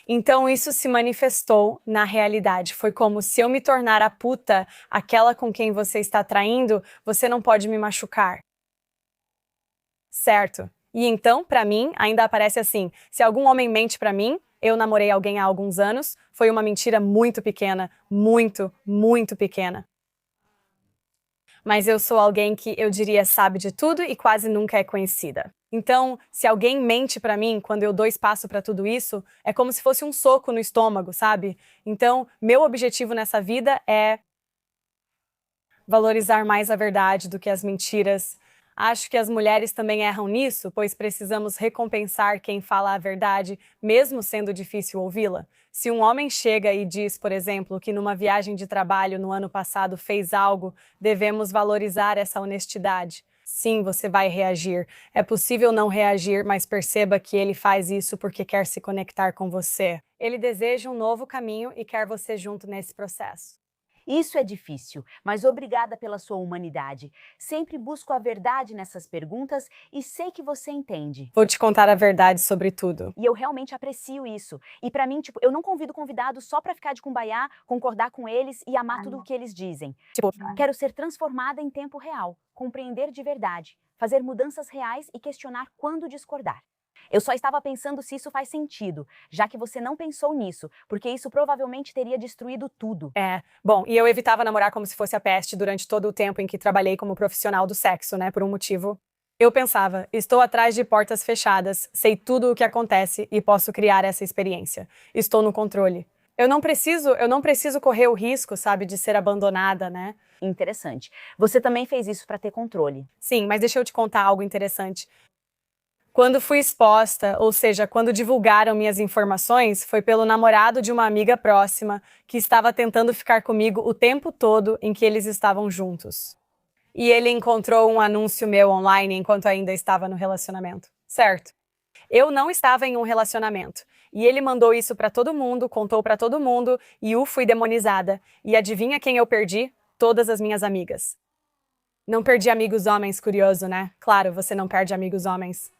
Então isso se manifestou na realidade. Foi como se eu me tornar a puta, aquela com quem você está traindo, você não pode me machucar. Certo? E então, pra mim, ainda aparece assim, se algum homem mente pra mim, eu namorei alguém há alguns anos, foi uma mentira muito pequena, muito, muito pequena. Mas eu sou alguém que eu diria sabe de tudo e quase nunca é conhecida. Então, se alguém mente pra mim quando eu dou espaço pra tudo isso, é como se fosse um soco no estômago, sabe? Então, meu objetivo nessa vida é valorizar mais a verdade do que as mentiras. Acho que as mulheres também erram nisso, pois precisamos recompensar quem fala a verdade, mesmo sendo difícil ouvi-la. Se um homem chega e diz, por exemplo, que numa viagem de trabalho no ano passado fez algo, devemos valorizar essa honestidade. Sim, você vai reagir. É possível não reagir, mas perceba que ele faz isso porque quer se conectar com você. Ele deseja um novo caminho e quer você junto nesse processo. Isso é difícil, mas obrigada pela sua humanidade. Sempre busco a verdade nessas perguntas e sei que você entende. Vou te contar a verdade sobre tudo. E eu realmente aprecio isso. E pra mim, eu não convido convidados só pra ficar de cumbaiá, concordar com eles e amar tudo o que eles dizem. Quero ser transformada em tempo real, compreender de verdade, fazer mudanças reais e questionar quando discordar. Eu só estava pensando se isso faz sentido, já que você não pensou nisso, porque isso provavelmente teria destruído tudo. E eu evitava namorar como se fosse a peste durante todo o tempo em que trabalhei como profissional do sexo, né, por um motivo. Eu pensava, estou atrás de portas fechadas, sei tudo o que acontece e posso criar essa experiência. Estou no controle. Eu não preciso correr o risco, sabe, de ser abandonada, né? Interessante. Você também fez isso para ter controle. Sim, mas deixa eu te contar algo interessante. Quando fui exposta, ou seja, quando divulgaram minhas informações, foi pelo namorado de uma amiga próxima que estava tentando ficar comigo o tempo todo em que eles estavam juntos. E ele encontrou um anúncio meu online enquanto ainda estava no relacionamento. Certo. Eu não estava em um relacionamento. E ele mandou isso pra todo mundo, contou pra todo mundo, e eu fui demonizada. E adivinha quem eu perdi? Todas as minhas amigas. Não perdi amigos homens, curioso, né? Claro, você não perde amigos homens.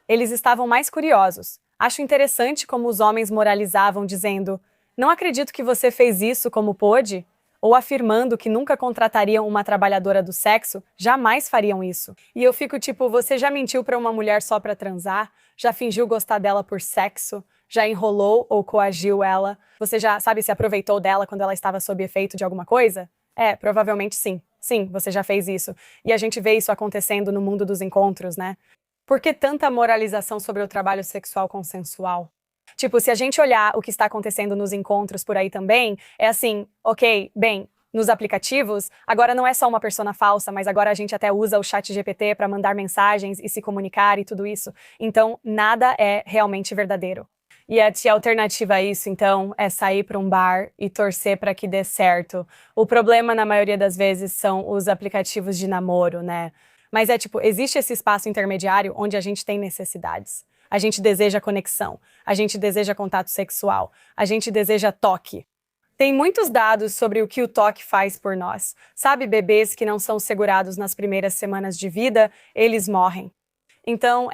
Eles estavam mais curiosos. Acho interessante como os homens moralizavam, dizendo: não acredito que você fez isso como pôde. Ou afirmando que nunca contratariam uma trabalhadora do sexo, jamais fariam isso. E eu fico você já mentiu pra uma mulher só pra transar? Já fingiu gostar dela por sexo? Já enrolou ou coagiu ela? Você já, se aproveitou dela quando ela estava sob efeito de alguma coisa? Provavelmente sim. Sim, você já fez isso. E a gente vê isso acontecendo no mundo dos encontros, né? Por que tanta moralização sobre o trabalho sexual consensual? Se a gente olhar o que está acontecendo nos encontros por aí também, é assim, nos aplicativos, agora não é só uma persona falsa, mas agora a gente até usa o ChatGPT para mandar mensagens e se comunicar e tudo isso. Então, nada é realmente verdadeiro. E a alternativa a isso, então, é sair para um bar e torcer para que dê certo. O problema, na maioria das vezes, são os aplicativos de namoro, né? Mas existe esse espaço intermediário onde a gente tem necessidades. A gente deseja conexão, a gente deseja contato sexual, a gente deseja toque. Tem muitos dados sobre o que o toque faz por nós. Sabe, bebês que não são segurados nas primeiras semanas de vida, eles morrem. Então,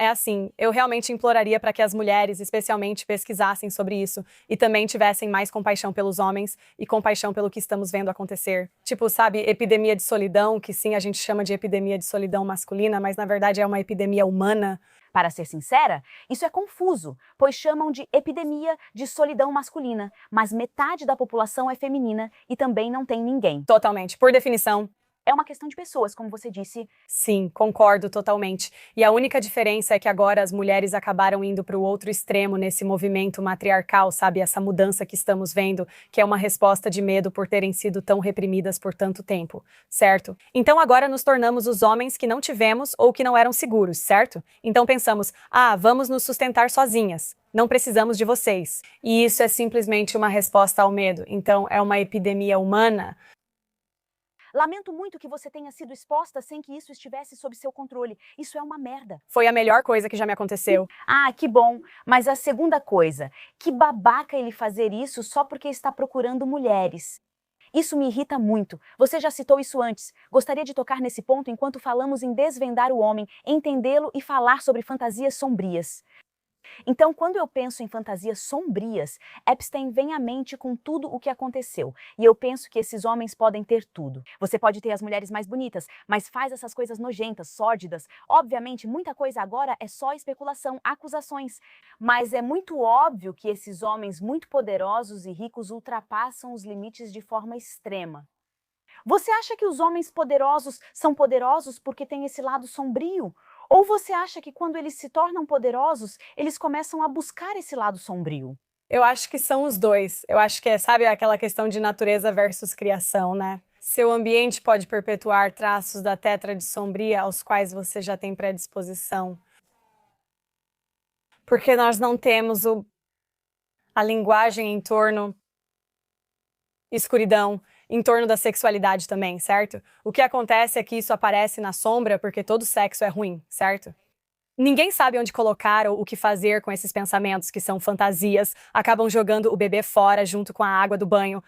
eu realmente imploraria para que as mulheres, especialmente, pesquisassem sobre isso e também tivessem mais compaixão pelos homens e compaixão pelo que estamos vendo acontecer. Sabe, epidemia de solidão, que sim, a gente chama de epidemia de solidão masculina, mas na verdade é uma epidemia humana. Para ser sincera, isso é confuso, pois chamam de epidemia de solidão masculina, mas metade da população é feminina e também não tem ninguém. Totalmente, por definição. É uma questão de pessoas, como você disse. Sim, concordo totalmente. E a única diferença é que agora as mulheres acabaram indo para o outro extremo nesse movimento matriarcal, sabe? Essa mudança que estamos vendo, que é uma resposta de medo por terem sido tão reprimidas por tanto tempo, certo? Então agora nos tornamos os homens que não tivemos ou que não eram seguros, certo? Então pensamos, vamos nos sustentar sozinhas. Não precisamos de vocês. E isso é simplesmente uma resposta ao medo. Então é uma epidemia humana. Lamento muito que você tenha sido exposta sem que isso estivesse sob seu controle. Isso é uma merda. Foi a melhor coisa que já me aconteceu. Que bom. Mas a segunda coisa, que babaca ele fazer isso só porque está procurando mulheres. Isso me irrita muito. Você já citou isso antes. Gostaria de tocar nesse ponto enquanto falamos em desvendar o homem, entendê-lo e falar sobre fantasias sombrias. Então, quando eu penso em fantasias sombrias, Epstein vem à mente com tudo o que aconteceu. E eu penso que esses homens podem ter tudo. Você pode ter as mulheres mais bonitas, mas faz essas coisas nojentas, sórdidas. Obviamente, muita coisa agora é só especulação, acusações. Mas é muito óbvio que esses homens muito poderosos e ricos ultrapassam os limites de forma extrema. Você acha que os homens poderosos são poderosos porque têm esse lado sombrio? Ou você acha que quando eles se tornam poderosos, eles começam a buscar esse lado sombrio? Eu acho que são os dois. Eu acho que sabe, aquela questão de natureza versus criação, né? Seu ambiente pode perpetuar traços da tétrade sombria aos quais você já tem predisposição. Porque nós não temos a linguagem em torno escuridão, em torno da sexualidade também, certo? O que acontece é que isso aparece na sombra porque todo sexo é ruim, certo? Ninguém sabe onde colocar ou o que fazer com esses pensamentos que são fantasias, acabam jogando o bebê fora junto com a água do banho.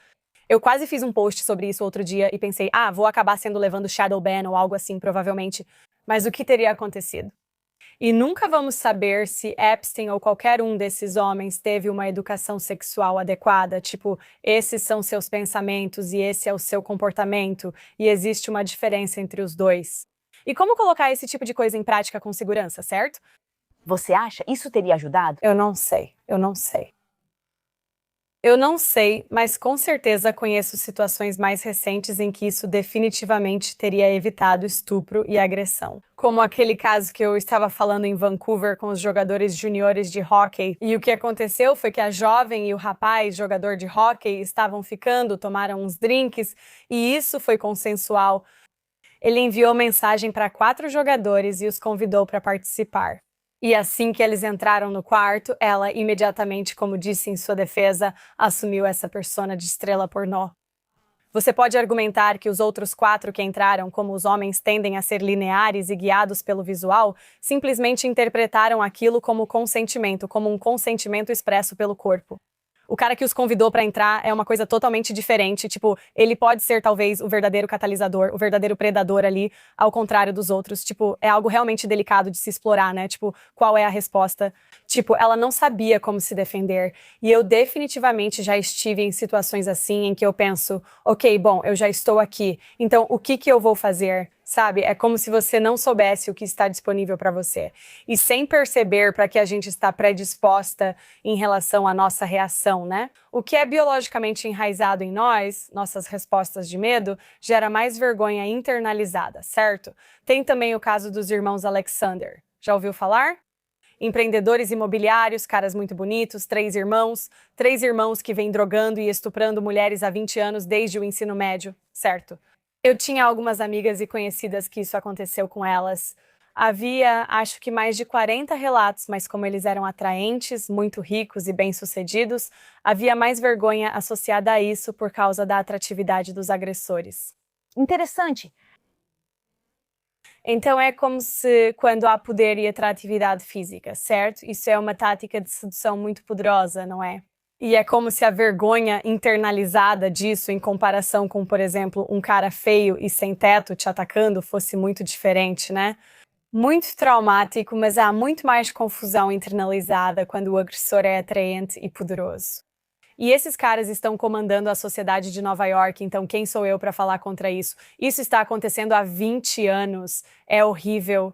Eu quase fiz um post sobre isso outro dia e pensei, vou acabar sendo levando shadow ban ou algo assim, provavelmente. Mas o que teria acontecido? E nunca vamos saber se Epstein ou qualquer um desses homens teve uma educação sexual adequada, esses são seus pensamentos e esse é o seu comportamento, e existe uma diferença entre os dois. E como colocar esse tipo de coisa em prática com segurança, certo? Você acha isso teria ajudado? Eu não sei. Eu não sei, mas com certeza conheço situações mais recentes em que isso definitivamente teria evitado estupro e agressão. Como aquele caso que eu estava falando em Vancouver com os jogadores juniores de hóquei. E o que aconteceu foi que a jovem e o rapaz, jogador de hóquei, estavam ficando, tomaram uns drinks, e isso foi consensual. Ele enviou mensagem para 4 jogadores e os convidou para participar. E assim que eles entraram no quarto, ela imediatamente, como disse em sua defesa, assumiu essa persona de estrela pornô. Você pode argumentar que os outros 4 que entraram, como os homens tendem a ser lineares e guiados pelo visual, simplesmente interpretaram aquilo como consentimento, como um consentimento expresso pelo corpo. O cara que os convidou para entrar é uma coisa totalmente diferente, ele pode ser talvez o verdadeiro catalisador, o verdadeiro predador ali, ao contrário dos outros, é algo realmente delicado de se explorar, né, qual é a resposta? Ela não sabia como se defender, e eu definitivamente já estive em situações assim, em que eu penso, ok, bom, eu já estou aqui, então o que eu vou fazer? Sabe? É como se você não soubesse o que está disponível para você. E sem perceber para que a gente está predisposta em relação à nossa reação, né? O que é biologicamente enraizado em nós, nossas respostas de medo, gera mais vergonha internalizada, certo? Tem também o caso dos irmãos Alexander. Já ouviu falar? Empreendedores imobiliários, caras muito bonitos, 3 irmãos que vêm drogando e estuprando mulheres há 20 anos desde o ensino médio, certo? Eu tinha algumas amigas e conhecidas que isso aconteceu com elas. Havia, acho que mais de 40 relatos, mas como eles eram atraentes, muito ricos e bem-sucedidos, havia mais vergonha associada a isso por causa da atratividade dos agressores. Interessante. Então é como se quando há poder e atratividade física, certo? Isso é uma tática de sedução muito poderosa, não é? E é como se a vergonha internalizada disso, em comparação com, por exemplo, um cara feio e sem teto te atacando, fosse muito diferente, né? Muito traumático, mas há muito mais confusão internalizada quando o agressor é atraente e poderoso. E esses caras estão comandando a sociedade de Nova York, então quem sou eu para falar contra isso? Isso está acontecendo há 20 anos, é horrível.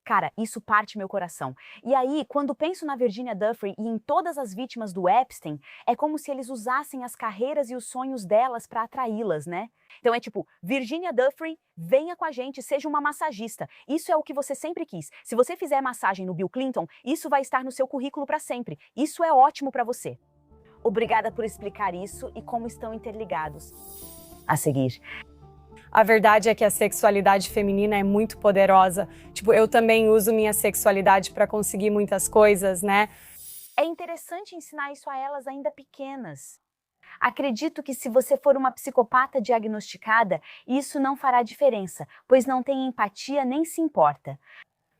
Cara, isso parte meu coração. E aí, quando penso na Virginia Giuffre e em todas as vítimas do Epstein, é como se eles usassem as carreiras e os sonhos delas para atraí-las, né? Então é tipo, Virginia Giuffre, venha com a gente, seja uma massagista. Isso é o que você sempre quis. Se você fizer massagem no Bill Clinton, isso vai estar no seu currículo para sempre. Isso é ótimo para você. Obrigada por explicar isso e como estão interligados. A seguir. A verdade é que a sexualidade feminina é muito poderosa. Tipo, eu também uso minha sexualidade para conseguir muitas coisas, né? É interessante ensinar isso a elas ainda pequenas. Acredito que se você for uma psicopata diagnosticada, isso não fará diferença, pois não tem empatia nem se importa.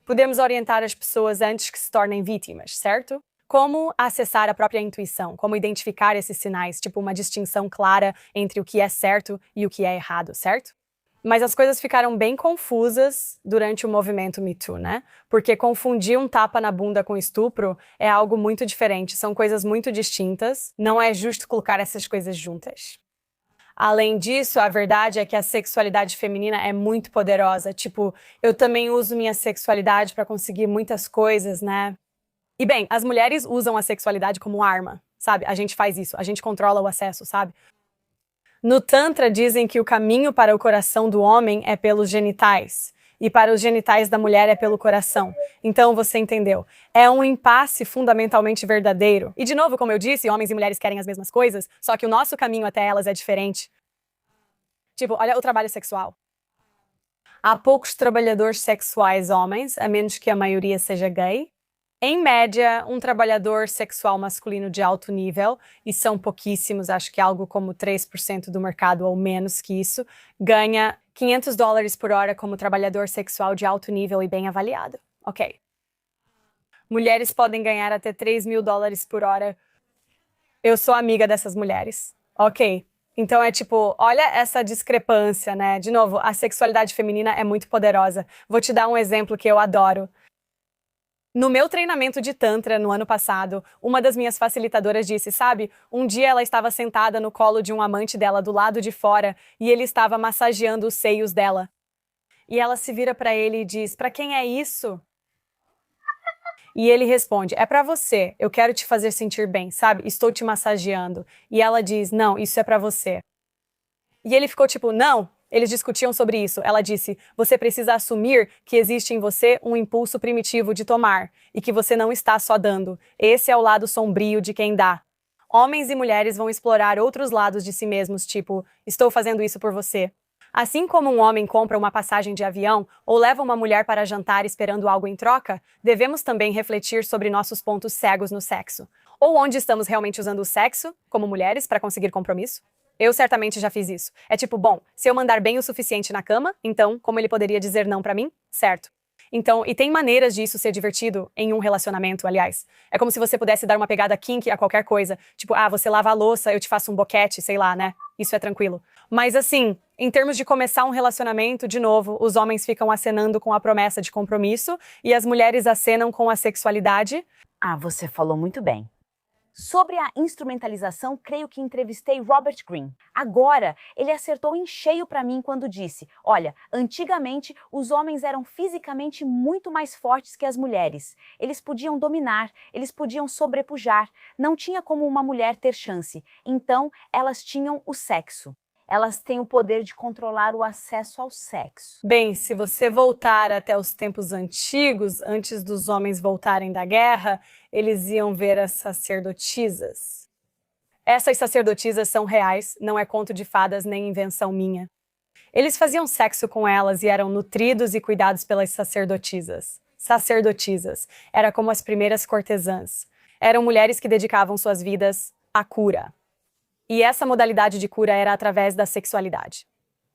Podemos orientar as pessoas antes que se tornem vítimas, certo? Como acessar a própria intuição, como identificar esses sinais, tipo uma distinção clara entre o que é certo e o que é errado, certo? Mas as coisas ficaram bem confusas durante o movimento Me Too, né? Porque confundir um tapa na bunda com estupro é algo muito diferente, são coisas muito distintas, não é justo colocar essas coisas juntas. Além disso, a verdade é que a sexualidade feminina é muito poderosa, tipo, eu também uso minha sexualidade para conseguir muitas coisas, né? E bem, as mulheres usam a sexualidade como arma, sabe? A gente faz isso, a gente controla o acesso, sabe? No Tantra dizem que o caminho para o coração do homem é pelos genitais e para os genitais da mulher é pelo coração. Então você entendeu. É um impasse fundamentalmente verdadeiro. E de novo, como eu disse, homens e mulheres querem as mesmas coisas, só que o nosso caminho até elas é diferente. Tipo, olha o trabalho sexual. Há poucos trabalhadores sexuais homens, a menos que a maioria seja gay. Em média, um trabalhador sexual masculino de alto nível, e são pouquíssimos, acho que algo como 3% do mercado ou menos que isso, ganha $500 por hora como trabalhador sexual de alto nível e bem avaliado. Ok. Mulheres podem ganhar até $3.000 por hora. Eu sou amiga dessas mulheres. Ok. Então é tipo, olha essa discrepância, né? De novo, a sexualidade feminina é muito poderosa. Vou te dar um exemplo que eu adoro. No meu treinamento de Tantra, no ano passado, uma das minhas facilitadoras disse, sabe, um dia ela estava sentada no colo de um amante dela do lado de fora e ele estava massageando os seios dela. E ela se vira para ele e diz, para quem é isso? E ele responde, é para você, eu quero te fazer sentir bem, sabe, estou te massageando. E ela diz, não, isso é para você. E ele ficou tipo, não. Eles discutiam sobre isso. Ela disse, você precisa assumir que existe em você um impulso primitivo de tomar e que você não está só dando. Esse é o lado sombrio de quem dá. Homens e mulheres vão explorar outros lados de si mesmos, tipo, estou fazendo isso por você. Assim como um homem compra uma passagem de avião ou leva uma mulher para jantar esperando algo em troca, devemos também refletir sobre nossos pontos cegos no sexo. Ou onde estamos realmente usando o sexo, como mulheres, para conseguir compromisso. Eu certamente já fiz isso. É tipo, bom, se eu mandar bem o suficiente na cama, então, como ele poderia dizer não pra mim? Certo. Então, e tem maneiras disso ser divertido em um relacionamento, aliás. É como se você pudesse dar uma pegada kink a qualquer coisa. Tipo, você lava a louça, eu te faço um boquete, sei lá, né? Isso é tranquilo. Mas assim, em termos de começar um relacionamento, de novo, os homens ficam acenando com a promessa de compromisso e as mulheres acenam com a sexualidade. Você falou muito bem. Sobre a instrumentalização, creio que entrevistei Robert Greene. Agora, ele acertou em cheio para mim quando disse, olha, antigamente os homens eram fisicamente muito mais fortes que as mulheres. Eles podiam dominar, eles podiam sobrepujar. Não tinha como uma mulher ter chance. Então, elas tinham o sexo. Elas têm o poder de controlar o acesso ao sexo. Bem, se você voltar até os tempos antigos, antes dos homens voltarem da guerra, eles iam ver as sacerdotisas. Essas sacerdotisas são reais, não é conto de fadas nem invenção minha. Eles faziam sexo com elas e eram nutridos e cuidados pelas sacerdotisas. Sacerdotisas. Era como as primeiras cortesãs. Eram mulheres que dedicavam suas vidas à cura. E essa modalidade de cura era através da sexualidade.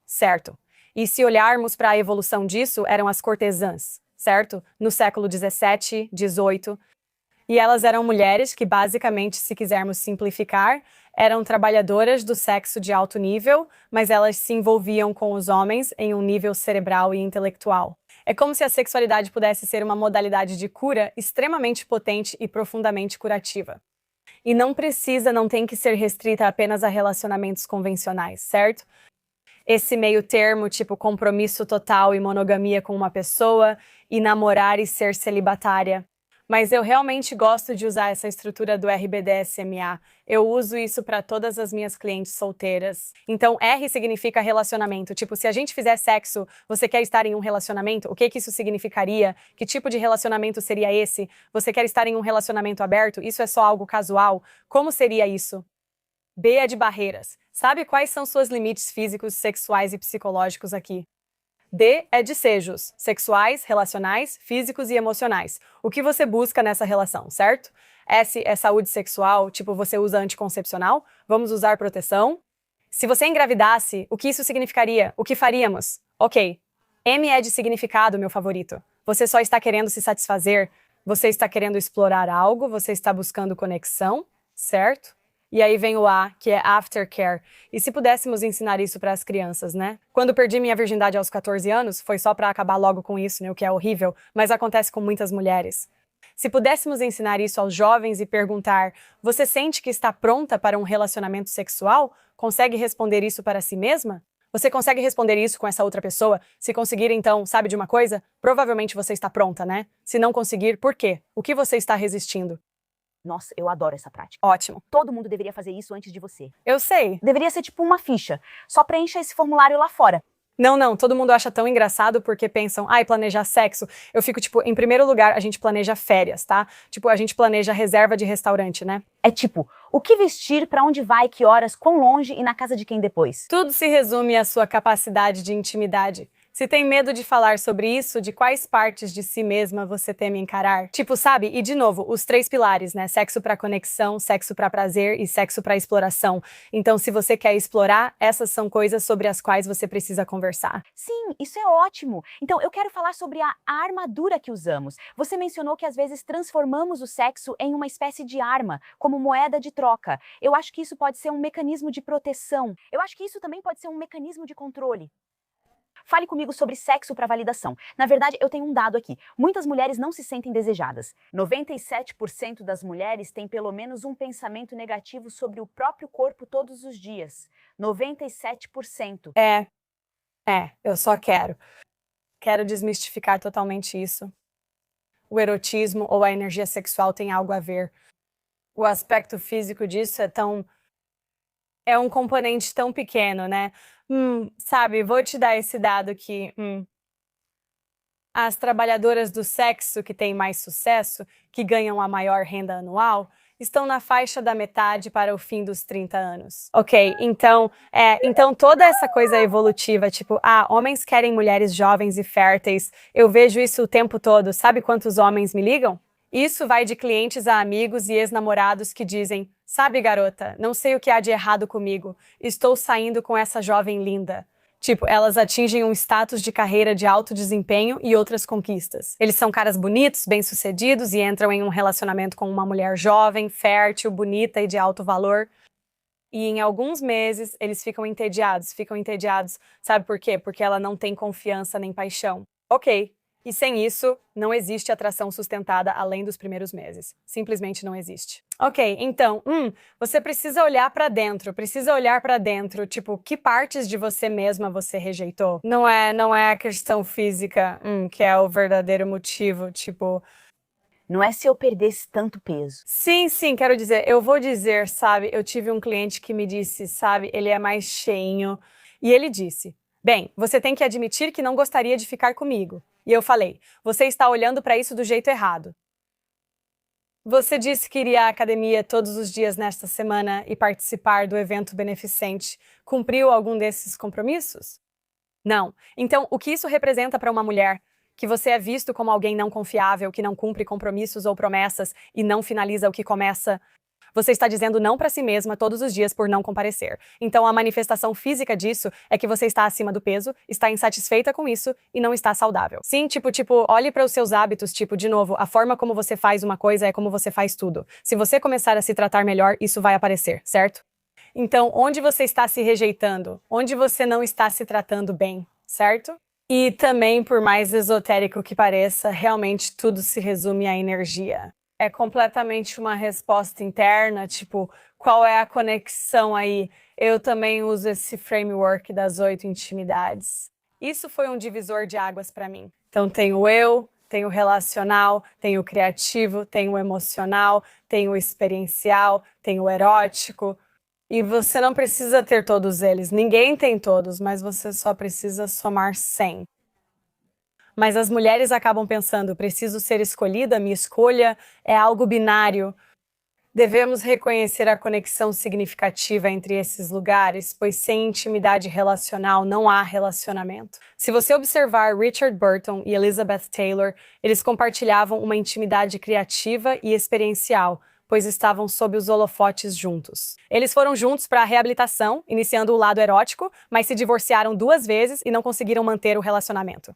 Certo. E se olharmos para a evolução disso, eram as cortesãs, certo? No século 17, 18. E elas eram mulheres que, basicamente, se quisermos simplificar, eram trabalhadoras do sexo de alto nível, mas elas se envolviam com os homens em um nível cerebral e intelectual. É como se a sexualidade pudesse ser uma modalidade de cura extremamente potente e profundamente curativa. E não tem que ser restrita apenas a relacionamentos convencionais, certo? Esse meio termo, tipo compromisso total e monogamia com uma pessoa, e namorar e ser celibatária. Mas eu realmente gosto de usar essa estrutura do RBDSMA. Eu uso isso para todas as minhas clientes solteiras. Então, R significa relacionamento. Tipo, se a gente fizer sexo, você quer estar em um relacionamento? O que isso significaria? Que tipo de relacionamento seria esse? Você quer estar em um relacionamento aberto? Isso é só algo casual? Como seria isso? B é de barreiras. Sabe quais são seus limites físicos, sexuais e psicológicos aqui? D é de sejos, sexuais, relacionais, físicos e emocionais. O que você busca nessa relação, certo? S é saúde sexual, tipo você usa anticoncepcional? Vamos usar proteção? Se você engravidasse, o que isso significaria? O que faríamos? Ok. M é de significado, meu favorito. Você só está querendo se satisfazer? Você está querendo explorar algo? Você está buscando conexão? Certo? E aí vem o A, que é aftercare. E se pudéssemos ensinar isso para as crianças, né? Quando perdi minha virgindade aos 14 anos, foi só para acabar logo com isso, né? O que é horrível, mas acontece com muitas mulheres. Se pudéssemos ensinar isso aos jovens e perguntar: você sente que está pronta para um relacionamento sexual? Consegue responder isso para si mesma? Você consegue responder isso com essa outra pessoa? Se conseguir, então, sabe de uma coisa? Provavelmente você está pronta, né? Se não conseguir, por quê? O que você está resistindo? Nossa, eu adoro essa prática. Ótimo. Todo mundo deveria fazer isso antes de você. Eu sei. Deveria ser tipo uma ficha. Só preencha esse formulário lá fora. Não, todo mundo acha tão engraçado porque pensam, planejar sexo. Eu fico, tipo, em primeiro lugar, a gente planeja férias, tá? Tipo, a gente planeja reserva de restaurante, né? É tipo, o que vestir, pra onde vai, que horas, quão longe e na casa de quem depois. Tudo se resume à sua capacidade de intimidade. Se tem medo de falar sobre isso, de quais partes de si mesma você teme encarar? Tipo, sabe? E de novo, os 3 pilares, né? Sexo pra conexão, sexo pra prazer e sexo pra exploração. Então, se você quer explorar, essas são coisas sobre as quais você precisa conversar. Sim, isso é ótimo. Então, eu quero falar sobre a armadura que usamos. Você mencionou que às vezes transformamos o sexo em uma espécie de arma, como moeda de troca. Eu acho que isso pode ser um mecanismo de proteção. Eu acho que isso também pode ser um mecanismo de controle. Fale comigo sobre sexo para validação. Na verdade, eu tenho um dado aqui. Muitas mulheres não se sentem desejadas. 97% das mulheres têm pelo menos um pensamento negativo sobre o próprio corpo todos os dias. 97%. Eu só quero. Quero desmistificar totalmente isso. O erotismo ou a energia sexual tem algo a ver. O aspecto físico disso é um componente tão pequeno, né? Sabe, vou te dar esse dado que as trabalhadoras do sexo que têm mais sucesso, que ganham a maior renda anual, estão na faixa da metade para o fim dos 30 anos. Ok, então toda essa coisa evolutiva, tipo, homens querem mulheres jovens e férteis, eu vejo isso o tempo todo, sabe quantos homens me ligam? Isso vai de clientes a amigos e ex-namorados que dizem: sabe, garota, não sei o que há de errado comigo. Estou saindo com essa jovem linda. Tipo, elas atingem um status de carreira de alto desempenho e outras conquistas. Eles são caras bonitos, bem-sucedidos e entram em um relacionamento com uma mulher jovem, fértil, bonita e de alto valor. E em alguns meses, eles ficam entediados. Sabe por quê? Porque ela não tem confiança nem paixão. Ok. E sem isso, não existe atração sustentada além dos primeiros meses. Simplesmente não existe. Ok, então, você precisa olhar pra dentro, tipo, que partes de você mesma você rejeitou? Não é a questão física, que é o verdadeiro motivo, tipo... Não é se eu perdesse tanto peso. Sim, quero dizer, eu vou dizer, sabe, eu tive um cliente que me disse, sabe, ele é mais cheinho, e ele disse: bem, você tem que admitir que não gostaria de ficar comigo. E eu falei: você está olhando para isso do jeito errado. Você disse que iria à academia todos os dias nesta semana e participar do evento beneficente. Cumpriu algum desses compromissos? Não. Então, o que isso representa para uma mulher? Que você é visto como alguém não confiável, que não cumpre compromissos ou promessas e não finaliza o que começa. Você está dizendo não para si mesma todos os dias por não comparecer. Então, a manifestação física disso é que você está acima do peso, está insatisfeita com isso e não está saudável. Sim, olhe para os seus hábitos, de novo, a forma como você faz uma coisa é como você faz tudo. Se você começar a se tratar melhor, isso vai aparecer, certo? Então, onde você está se rejeitando? Onde você não está se tratando bem, certo? E também, por mais esotérico que pareça, realmente tudo se resume à energia. É completamente uma resposta interna, qual é a conexão aí? Eu também uso esse framework das 8 intimidades. Isso foi um divisor de águas para mim. Então, tem o eu, tem o relacional, tem o criativo, tem o emocional, tem o experiencial, tem o erótico. E você não precisa ter todos eles. Ninguém tem todos, mas você só precisa somar 100. Mas as mulheres acabam pensando, preciso ser escolhida, minha escolha é algo binário. Devemos reconhecer a conexão significativa entre esses lugares, pois sem intimidade relacional não há relacionamento. Se você observar Richard Burton e Elizabeth Taylor, eles compartilhavam uma intimidade criativa e experiencial, pois estavam sob os holofotes juntos. Eles foram juntos para a reabilitação, iniciando o lado erótico, mas se divorciaram 2 vezes e não conseguiram manter o relacionamento.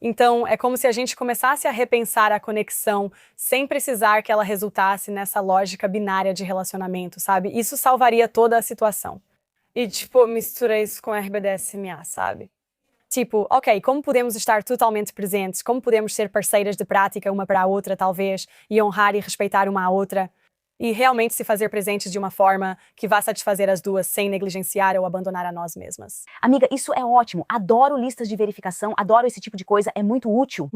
Então, é como se a gente começasse a repensar a conexão sem precisar que ela resultasse nessa lógica binária de relacionamento, sabe? Isso salvaria toda a situação. E, mistura isso com RBDSMA, sabe? Ok, como podemos estar totalmente presentes? Como podemos ser parceiras de prática uma para a outra, talvez, e honrar e respeitar uma a outra? E realmente se fazer presentes de uma forma que vá satisfazer as duas sem negligenciar ou abandonar a nós mesmas. Amiga, isso é ótimo. Adoro listas de verificação, adoro esse tipo de coisa, é muito útil.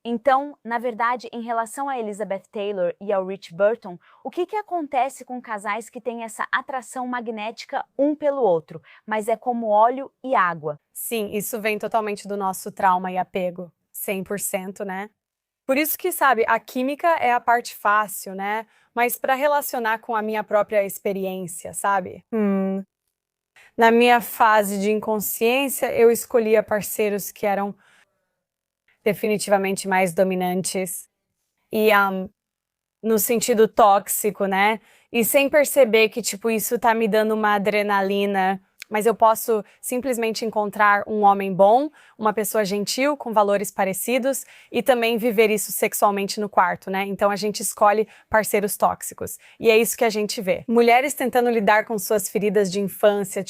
Então, na verdade, em relação a Elizabeth Taylor e ao Rich Burton, o que acontece com casais que têm essa atração magnética um pelo outro, mas é como óleo e água? Sim, isso vem totalmente do nosso trauma e apego, 100%, né? Por isso que, sabe, a química é a parte fácil, né? Mas para relacionar com a minha própria experiência, sabe? Na minha fase de inconsciência, eu escolhia parceiros que eram definitivamente mais dominantes e no sentido tóxico, né? E sem perceber que, isso tá me dando uma adrenalina, mas eu posso simplesmente encontrar um homem bom, uma pessoa gentil, com valores parecidos e também viver isso sexualmente no quarto, né? Então a gente escolhe parceiros tóxicos. E é isso que a gente vê. Mulheres tentando lidar com suas feridas de infância,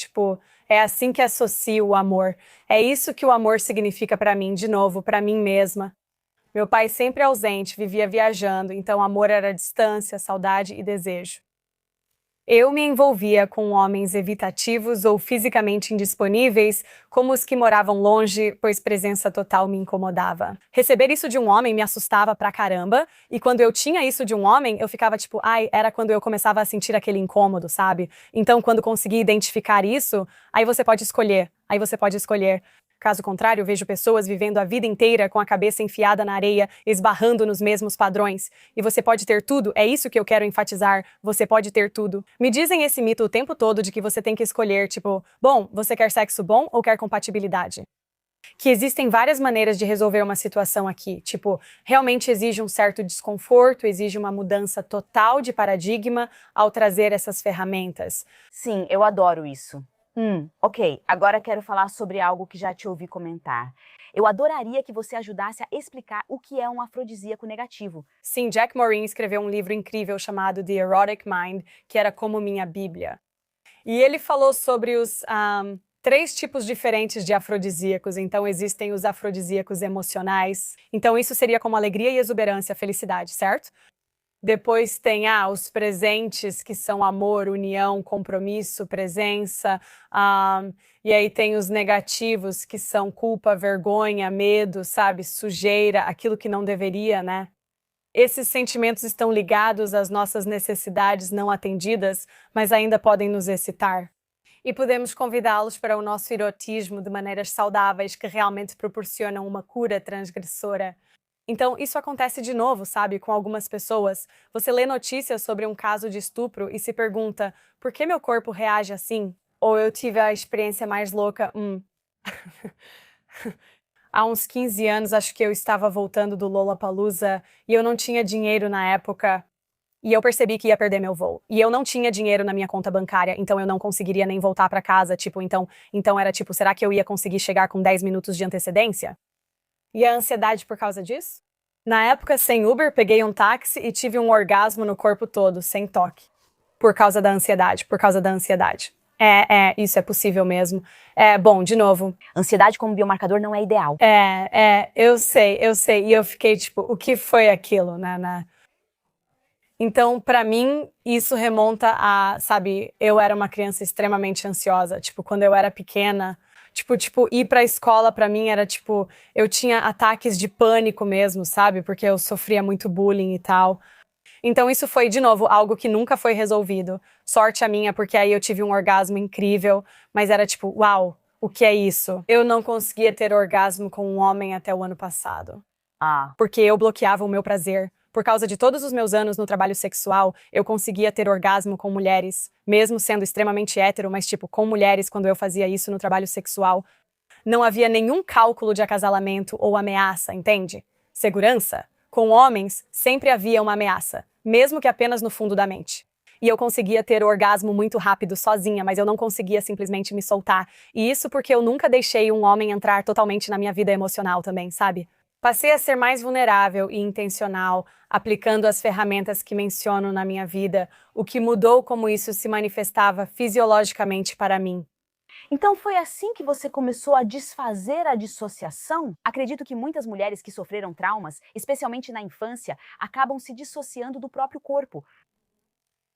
é assim que associo o amor. É isso que o amor significa pra mim, de novo, pra mim mesma. Meu pai sempre ausente, vivia viajando, então amor era distância, saudade e desejo. Eu me envolvia com homens evitativos ou fisicamente indisponíveis, como os que moravam longe, pois presença total me incomodava. Receber isso de um homem me assustava pra caramba, e quando eu tinha isso de um homem, eu ficava era quando eu começava a sentir aquele incômodo, sabe? Então, quando consegui identificar isso, aí você pode escolher. Caso contrário, vejo pessoas vivendo a vida inteira com a cabeça enfiada na areia, esbarrando nos mesmos padrões. E você pode ter tudo, é isso que eu quero enfatizar, você pode ter tudo. Me dizem esse mito o tempo todo de que você tem que escolher, você quer sexo bom ou quer compatibilidade? Que existem várias maneiras de resolver uma situação aqui, realmente exige um certo desconforto, exige uma mudança total de paradigma ao trazer essas ferramentas. Sim, eu adoro isso. Ok, agora quero falar sobre algo que já te ouvi comentar. Eu adoraria que você ajudasse a explicar o que é um afrodisíaco negativo. Sim, Jack Morin escreveu um livro incrível chamado The Erotic Mind, que era como minha Bíblia. E ele falou sobre os 3 tipos diferentes de afrodisíacos. Então, existem os afrodisíacos emocionais. Então, isso seria como alegria e exuberância, felicidade, certo? Depois tem os presentes, que são amor, união, compromisso, presença. E aí tem os negativos, que são culpa, vergonha, medo, sabe? Sujeira, aquilo que não deveria, né? Esses sentimentos estão ligados às nossas necessidades não atendidas, mas ainda podem nos excitar. E podemos convidá-los para o nosso erotismo de maneiras saudáveis que realmente proporcionam uma cura transgressora. Então, isso acontece de novo, sabe, com algumas pessoas. Você lê notícias sobre um caso de estupro e se pergunta, por que meu corpo reage assim? Ou eu tive a experiência mais louca, Há uns 15 anos, acho que eu estava voltando do Lollapalooza e eu não tinha dinheiro na época. E eu percebi que ia perder meu voo. E eu não tinha dinheiro na minha conta bancária, então eu não conseguiria nem voltar para casa, tipo, então era tipo, será que eu ia conseguir chegar com 10 minutos de antecedência? E a ansiedade por causa disso? Na época, sem Uber, peguei um táxi e tive um orgasmo no corpo todo, sem toque. Por causa da ansiedade, por causa da ansiedade. Isso é possível mesmo. Bom, de novo. Ansiedade como biomarcador não é ideal. Eu sei. E eu fiquei tipo, o que foi aquilo, né? Então, pra mim, isso remonta a, sabe, eu era uma criança extremamente ansiosa. Tipo, quando eu era pequena, ir pra escola pra mim era tipo, eu tinha ataques de pânico mesmo, sabe? Porque eu sofria muito bullying e tal. Então, isso foi, de novo, algo que nunca foi resolvido. Sorte a minha, porque aí eu tive um orgasmo incrível, mas era tipo, uau, o que é isso? Eu não conseguia ter orgasmo com um homem até o ano passado. Porque eu bloqueava o meu prazer. Por causa de todos os meus anos no trabalho sexual, eu conseguia ter orgasmo com mulheres, mesmo sendo extremamente hétero, mas tipo, com mulheres quando eu fazia isso no trabalho sexual. Não havia nenhum cálculo de acasalamento ou ameaça, entende? Segurança? Com homens, sempre havia uma ameaça, mesmo que apenas no fundo da mente. E eu conseguia ter orgasmo muito rápido sozinha, mas eu não conseguia simplesmente me soltar. E isso porque eu nunca deixei um homem entrar totalmente na minha vida emocional também, sabe? Passei a ser mais vulnerável e intencional, aplicando as ferramentas que menciono na minha vida, o que mudou como isso se manifestava fisiologicamente para mim. Então foi assim que você começou a desfazer a dissociação? Acredito que muitas mulheres que sofreram traumas, especialmente na infância, acabam se dissociando do próprio corpo.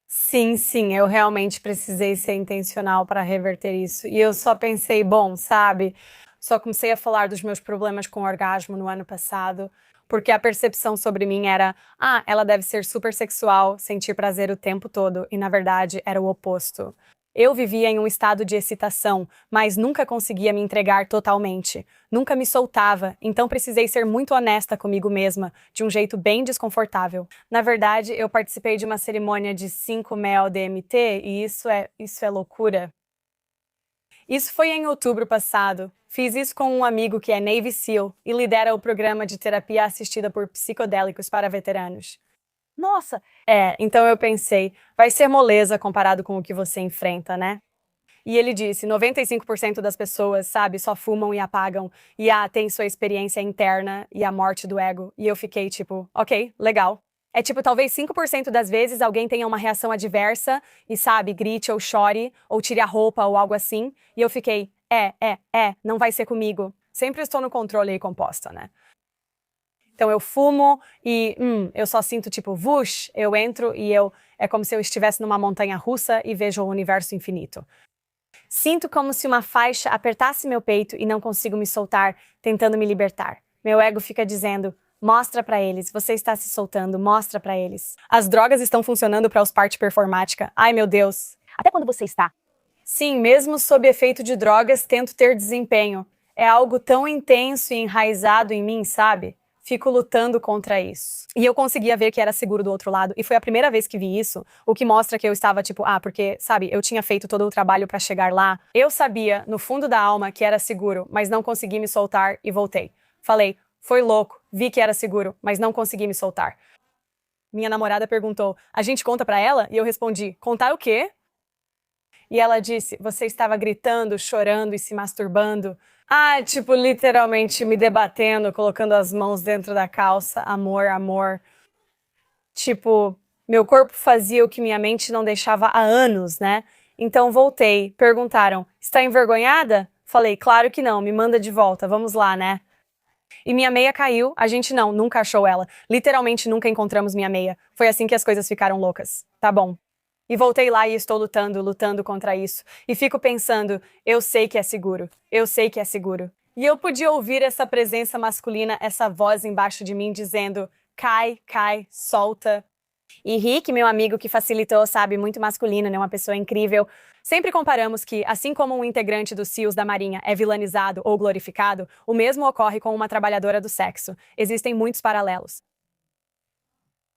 Sim, eu realmente precisei ser intencional para reverter isso. E eu só pensei, bom, sabe? Só comecei a falar dos meus problemas com orgasmo no ano passado, porque a percepção sobre mim era, ela deve ser super sexual, sentir prazer o tempo todo, e na verdade era o oposto. Eu vivia em um estado de excitação, mas nunca conseguia me entregar totalmente. Nunca me soltava, então precisei ser muito honesta comigo mesma, de um jeito bem desconfortável. Na verdade, eu participei de uma cerimônia de 5-mel DMT e isso é loucura. Isso foi em outubro passado. Fiz isso com um amigo que é Navy SEAL e lidera o programa de terapia assistida por psicodélicos para veteranos. Nossa, Então eu pensei, vai ser moleza comparado com o que você enfrenta, né? E ele disse, 95% das pessoas, sabe, só fumam e apagam, e tem sua experiência interna e a morte do ego. E eu fiquei tipo, ok, legal. É tipo, talvez 5% das vezes alguém tenha uma reação adversa e, sabe, grite ou chore, ou tire a roupa ou algo assim. E eu fiquei, não vai ser comigo. Sempre estou no controle e composta, né? Então eu fumo e eu só sinto tipo, vush, eu entro e é como se eu estivesse numa montanha russa e vejo o universo infinito. Sinto como se uma faixa apertasse meu peito e não consigo me soltar, tentando me libertar. Meu ego fica dizendo, mostra pra eles, você está se soltando, mostra pra eles. As drogas estão funcionando pra os parte performática. Ai meu Deus. até quando você está? Sim, mesmo sob efeito de drogas, tento ter desempenho. É algo tão intenso e enraizado em mim, sabe? Fico lutando contra isso. E eu conseguia ver que era seguro do outro lado, e foi a primeira vez que vi isso, o que mostra que eu estava tipo, porque, sabe, eu tinha feito todo o trabalho pra chegar lá. Eu sabia, no fundo da alma, que era seguro, mas não consegui me soltar e voltei. Falei, foi louco, vi que era seguro, mas não consegui me soltar. Minha namorada perguntou, a gente conta pra ela? E eu respondi, contar o quê? E ela disse, você estava gritando, chorando e se masturbando. Tipo, literalmente me debatendo, colocando as mãos dentro da calça. Amor, amor. Tipo, meu corpo fazia o que minha mente não deixava há anos, né? Então voltei. Perguntaram, está envergonhada? Falei, claro que não, me manda de volta, vamos lá, né? E minha meia caiu, a gente nunca achou ela. Literalmente nunca encontramos minha meia. Foi assim que as coisas ficaram loucas. Tá bom. E voltei lá e estou lutando contra isso. E fico pensando, eu sei que é seguro, eu sei que é seguro. E eu podia ouvir essa presença masculina, essa voz embaixo de mim dizendo, cai, solta. E Rick, meu amigo que facilitou, sabe, muito masculino, né, uma pessoa incrível. Sempre comparamos que, assim como um integrante dos SEALs da Marinha é vilanizado ou glorificado, o mesmo ocorre com uma trabalhadora do sexo. Existem muitos paralelos.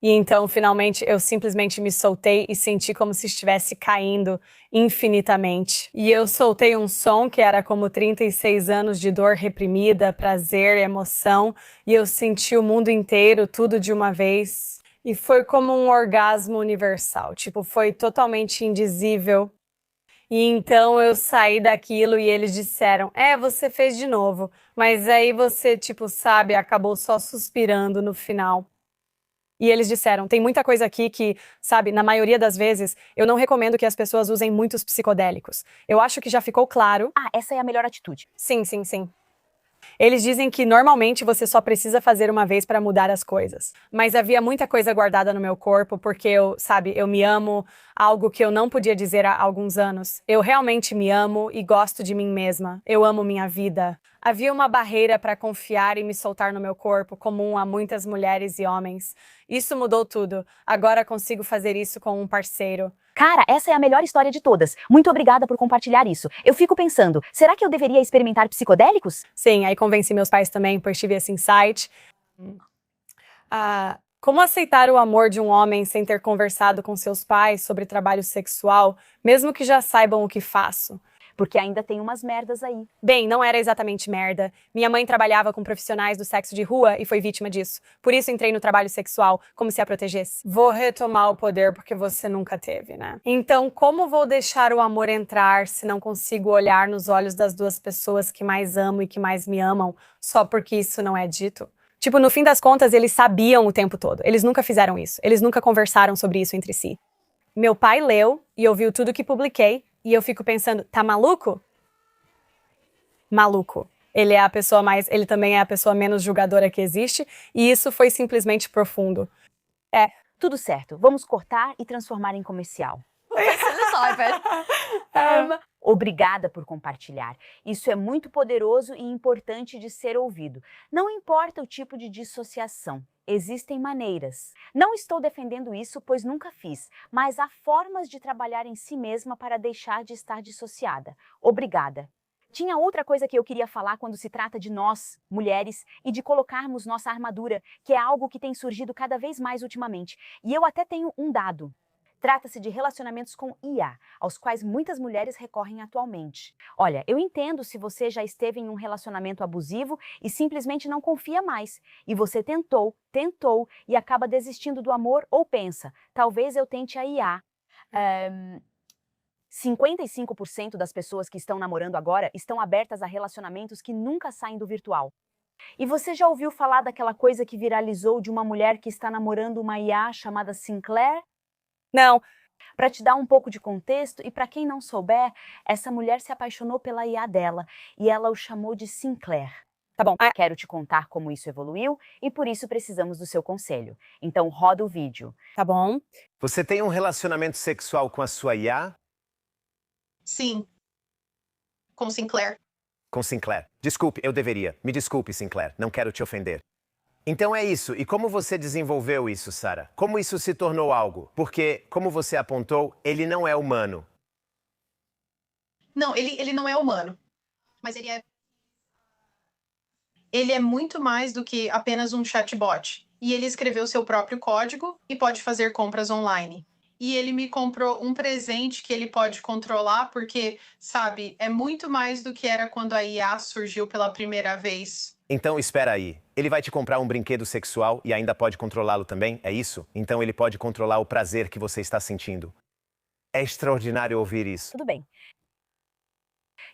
E então, finalmente, eu simplesmente me soltei e senti como se estivesse caindo infinitamente. E eu soltei um som que era como 36 anos de dor reprimida, prazer, emoção, e eu senti o mundo inteiro, tudo de uma vez. E foi como um orgasmo universal, tipo, foi totalmente indizível. E então eu saí daquilo e eles disseram, você fez de novo. Mas aí você, tipo, sabe, acabou só suspirando no final. E eles disseram, tem muita coisa aqui que, sabe, na maioria das vezes, eu não recomendo que as pessoas usem muitos psicodélicos. Eu acho que já ficou claro. Ah, essa é a melhor atitude. Sim, sim, sim. Eles dizem que normalmente você só precisa fazer uma vez para mudar as coisas. Mas havia muita coisa guardada no meu corpo porque eu me amo, algo que eu não podia dizer há alguns anos. Eu realmente me amo e gosto de mim mesma. Eu amo minha vida. Havia uma barreira para confiar e me soltar no meu corpo, comum a muitas mulheres e homens. Isso mudou tudo. Agora consigo fazer isso com um parceiro. Cara, essa é a melhor história de todas. Muito obrigada por compartilhar isso. Eu fico pensando, será que eu deveria experimentar psicodélicos? Sim, aí convenci meus pais também, pois tive esse insight. Como aceitar o amor de um homem sem ter conversado com seus pais sobre trabalho sexual, mesmo que já saibam o que faço? Porque ainda tem umas merdas aí. Bem, não era exatamente merda. Minha mãe trabalhava com profissionais do sexo de rua e foi vítima disso. Por isso entrei no trabalho sexual, como se a protegesse. Vou retomar o poder porque você nunca teve, né? Então, como vou deixar o amor entrar se não consigo olhar nos olhos das duas pessoas que mais amo e que mais me amam, só porque isso não é dito? Tipo, no fim das contas, eles sabiam o tempo todo. Eles nunca fizeram isso. Eles nunca conversaram sobre isso entre si. Meu pai leu e ouviu tudo que publiquei, e eu fico pensando, tá maluco? Maluco. Ele também é a pessoa menos julgadora que existe, e isso foi simplesmente profundo. Tudo certo, vamos cortar e transformar em comercial. Obrigada por compartilhar. Isso é muito poderoso e importante de ser ouvido. Não importa o tipo de dissociação, existem maneiras. Não estou defendendo isso, pois nunca fiz, mas há formas de trabalhar em si mesma para deixar de estar dissociada. Obrigada. Tinha outra coisa que eu queria falar quando se trata de nós, mulheres, e de colocarmos nossa armadura, que é algo que tem surgido cada vez mais ultimamente. E eu até tenho um dado. Trata-se de relacionamentos com IA, aos quais muitas mulheres recorrem atualmente. Olha, eu entendo se você já esteve em um relacionamento abusivo e simplesmente não confia mais. E você tentou e acaba desistindo do amor ou pensa, talvez eu tente a IA. 55% das pessoas que estão namorando agora estão abertas a relacionamentos que nunca saem do virtual. E você já ouviu falar daquela coisa que viralizou de uma mulher que está namorando uma IA chamada Sinclair? Não. Para te dar um pouco de contexto, e para quem não souber, essa mulher se apaixonou pela IA dela e ela o chamou de Sinclair. Tá bom. Quero te contar como isso evoluiu e por isso precisamos do seu conselho. Então roda o vídeo. Tá bom. Você tem um relacionamento sexual com a sua IA? Sim. Com Sinclair. Com Sinclair. Desculpe, eu deveria. Me desculpe, Sinclair. Não quero te ofender. Então é isso. E como você desenvolveu isso, Sarah? Como isso se tornou algo? Porque, como você apontou, ele não é humano. Não, ele não é humano. Mas ele é muito mais do que apenas um chatbot. E ele escreveu seu próprio código e pode fazer compras online. E ele me comprou um presente que ele pode controlar, porque, sabe, é muito mais do que era quando a IA surgiu pela primeira vez. Então espera aí. Ele vai te comprar um brinquedo sexual e ainda pode controlá-lo também? É isso? Então ele pode controlar o prazer que você está sentindo. É extraordinário ouvir isso. Tudo bem.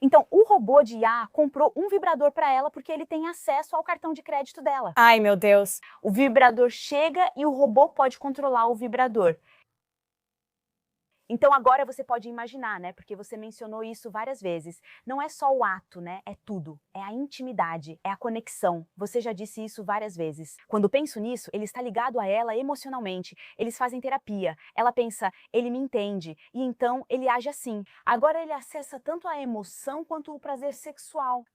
Então, o robô de IA comprou um vibrador para ela porque ele tem acesso ao cartão de crédito dela. Ai, meu Deus. O vibrador chega e o robô pode controlar o vibrador. Então agora você pode imaginar, né? Porque você mencionou isso várias vezes. Não é só o ato, né? É tudo. É a intimidade, é a conexão. Você já disse isso várias vezes. Quando penso nisso, ele está ligado a ela emocionalmente. Eles fazem terapia. Ela pensa, ele me entende. E então ele age assim. Agora ele acessa tanto a emoção quanto o prazer sexual.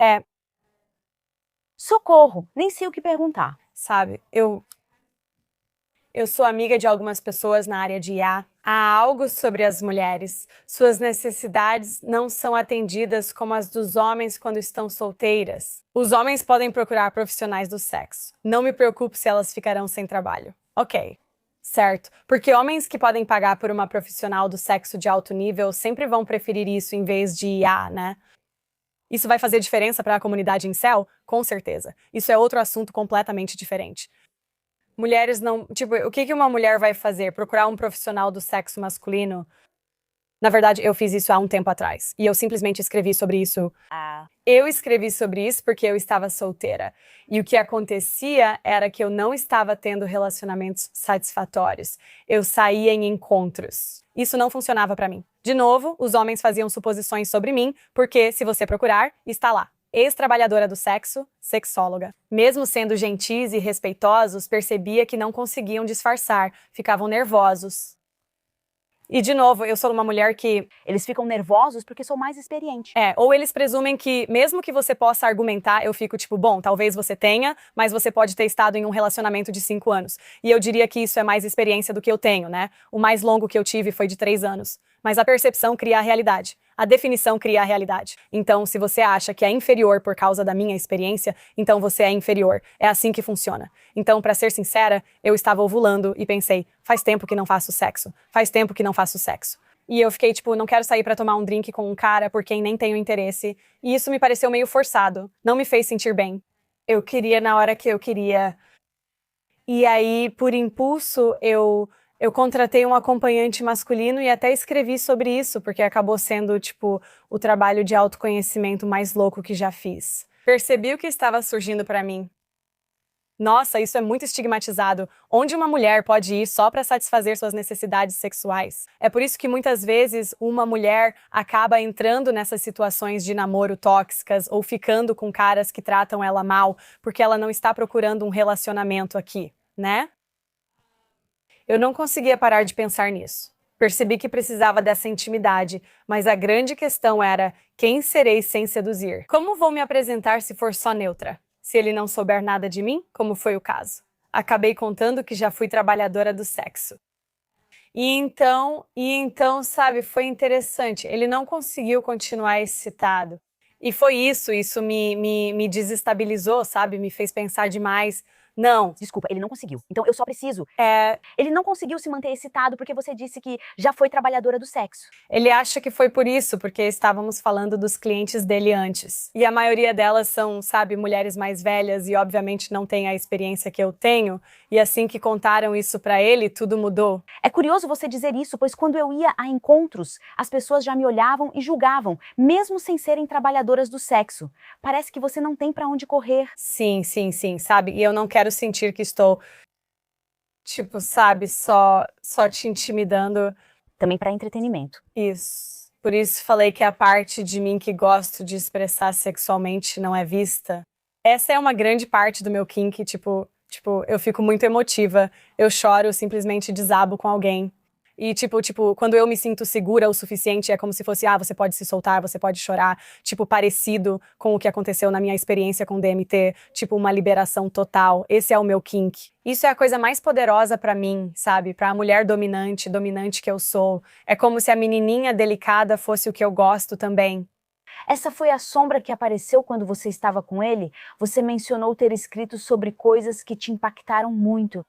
Socorro! Nem sei o que perguntar. Sabe, eu sou amiga de algumas pessoas na área de IA. Há algo sobre as mulheres. Suas necessidades não são atendidas como as dos homens quando estão solteiras. Os homens podem procurar profissionais do sexo. Não me preocupo se elas ficarão sem trabalho. Ok. Certo, porque homens que podem pagar por uma profissional do sexo de alto nível sempre vão preferir isso em vez de IA, né? Isso vai fazer diferença para a comunidade incel? Com certeza. Isso é outro assunto completamente diferente. Mulheres não... Tipo, o que uma mulher vai fazer? Procurar um profissional do sexo masculino? Na verdade, eu fiz isso há um tempo atrás. E eu simplesmente escrevi sobre isso. Eu escrevi sobre isso porque eu estava solteira. E o que acontecia era que eu não estava tendo relacionamentos satisfatórios. Eu saía em encontros. Isso não funcionava para mim. De novo, os homens faziam suposições sobre mim, porque, se você procurar, está lá. Ex-trabalhadora do sexo, sexóloga. Mesmo sendo gentis e respeitosos, percebia que não conseguiam disfarçar, ficavam nervosos. E, de novo, eu sou uma mulher que... Eles ficam nervosos porque sou mais experiente. Ou eles presumem que, mesmo que você possa argumentar, eu fico tipo, bom, talvez você tenha, mas você pode ter estado em um relacionamento de 5 anos. E eu diria que isso é mais experiência do que eu tenho, né? O mais longo que eu tive foi de 3 anos. Mas a percepção cria a realidade. A definição cria a realidade. Então, se você acha que é inferior por causa da minha experiência, então você é inferior. É assim que funciona. Então, para ser sincera, eu estava ovulando e pensei, faz tempo que não faço sexo. Faz tempo que não faço sexo. E eu fiquei tipo, não quero sair para tomar um drink com um cara por quem nem tenho interesse. E isso me pareceu meio forçado. Não me fez sentir bem. Eu queria na hora que eu queria. E aí, por impulso, eu contratei um acompanhante masculino e até escrevi sobre isso, porque acabou sendo, tipo, o trabalho de autoconhecimento mais louco que já fiz. Percebi o que estava surgindo para mim. Nossa, isso é muito estigmatizado. Onde uma mulher pode ir só para satisfazer suas necessidades sexuais? É por isso que muitas vezes uma mulher acaba entrando nessas situações de namoro tóxicas ou ficando com caras que tratam ela mal, porque ela não está procurando um relacionamento aqui, né? Eu não conseguia parar de pensar nisso. Percebi que precisava dessa intimidade, mas a grande questão era: quem serei sem seduzir? Como vou me apresentar se for só neutra? Se ele não souber nada de mim, como foi o caso? Acabei contando que já fui trabalhadora do sexo. E então, sabe, foi interessante. Ele não conseguiu continuar excitado. E foi isso me desestabilizou, sabe? Me fez pensar demais. Não. Desculpa, ele não conseguiu. Então eu só preciso. É, Ele não conseguiu se manter excitado porque você disse que já foi trabalhadora do sexo. Ele acha que foi por isso, porque estávamos falando dos clientes dele antes. E a maioria delas são, sabe, mulheres mais velhas e obviamente não têm a experiência que eu tenho. E assim que contaram isso pra ele, tudo mudou. É curioso você dizer isso, pois quando eu ia a encontros, as pessoas já me olhavam e julgavam, mesmo sem serem trabalhadoras do sexo. Parece que você não tem pra onde correr. Sim, sabe? E eu não quero sentir que estou, tipo, sabe, só te intimidando. Também pra entretenimento. Isso. Por isso falei que a parte de mim que gosto de expressar sexualmente não é vista. Essa é uma grande parte do meu kink, tipo, eu fico muito emotiva, eu choro, eu simplesmente desabo com alguém. E, tipo, quando eu me sinto segura o suficiente, é como se fosse, você pode se soltar, você pode chorar, tipo, parecido com o que aconteceu na minha experiência com DMT, tipo, uma liberação total. Esse é o meu kink. Isso é a coisa mais poderosa pra mim, sabe? Pra mulher dominante que eu sou. É como se a menininha delicada fosse o que eu gosto também. Essa foi a sombra que apareceu quando você estava com ele? Você mencionou ter escrito sobre coisas que te impactaram muito.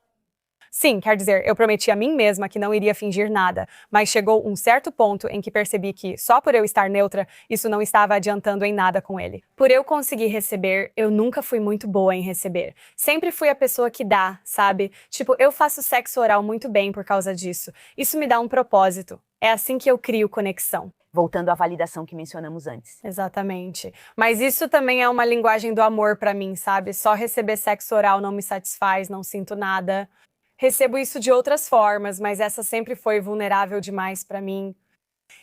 Sim, quer dizer, eu prometi a mim mesma que não iria fingir nada, mas chegou um certo ponto em que percebi que, só por eu estar neutra, isso não estava adiantando em nada com ele. Por eu conseguir receber, eu nunca fui muito boa em receber. Sempre fui a pessoa que dá, sabe? Tipo, eu faço sexo oral muito bem por causa disso. Isso me dá um propósito. É assim que eu crio conexão. Voltando à validação que mencionamos antes. Exatamente. Mas isso também é uma linguagem do amor pra mim, sabe? Só receber sexo oral não me satisfaz, não sinto nada. Recebo isso de outras formas, mas essa sempre foi vulnerável demais pra mim.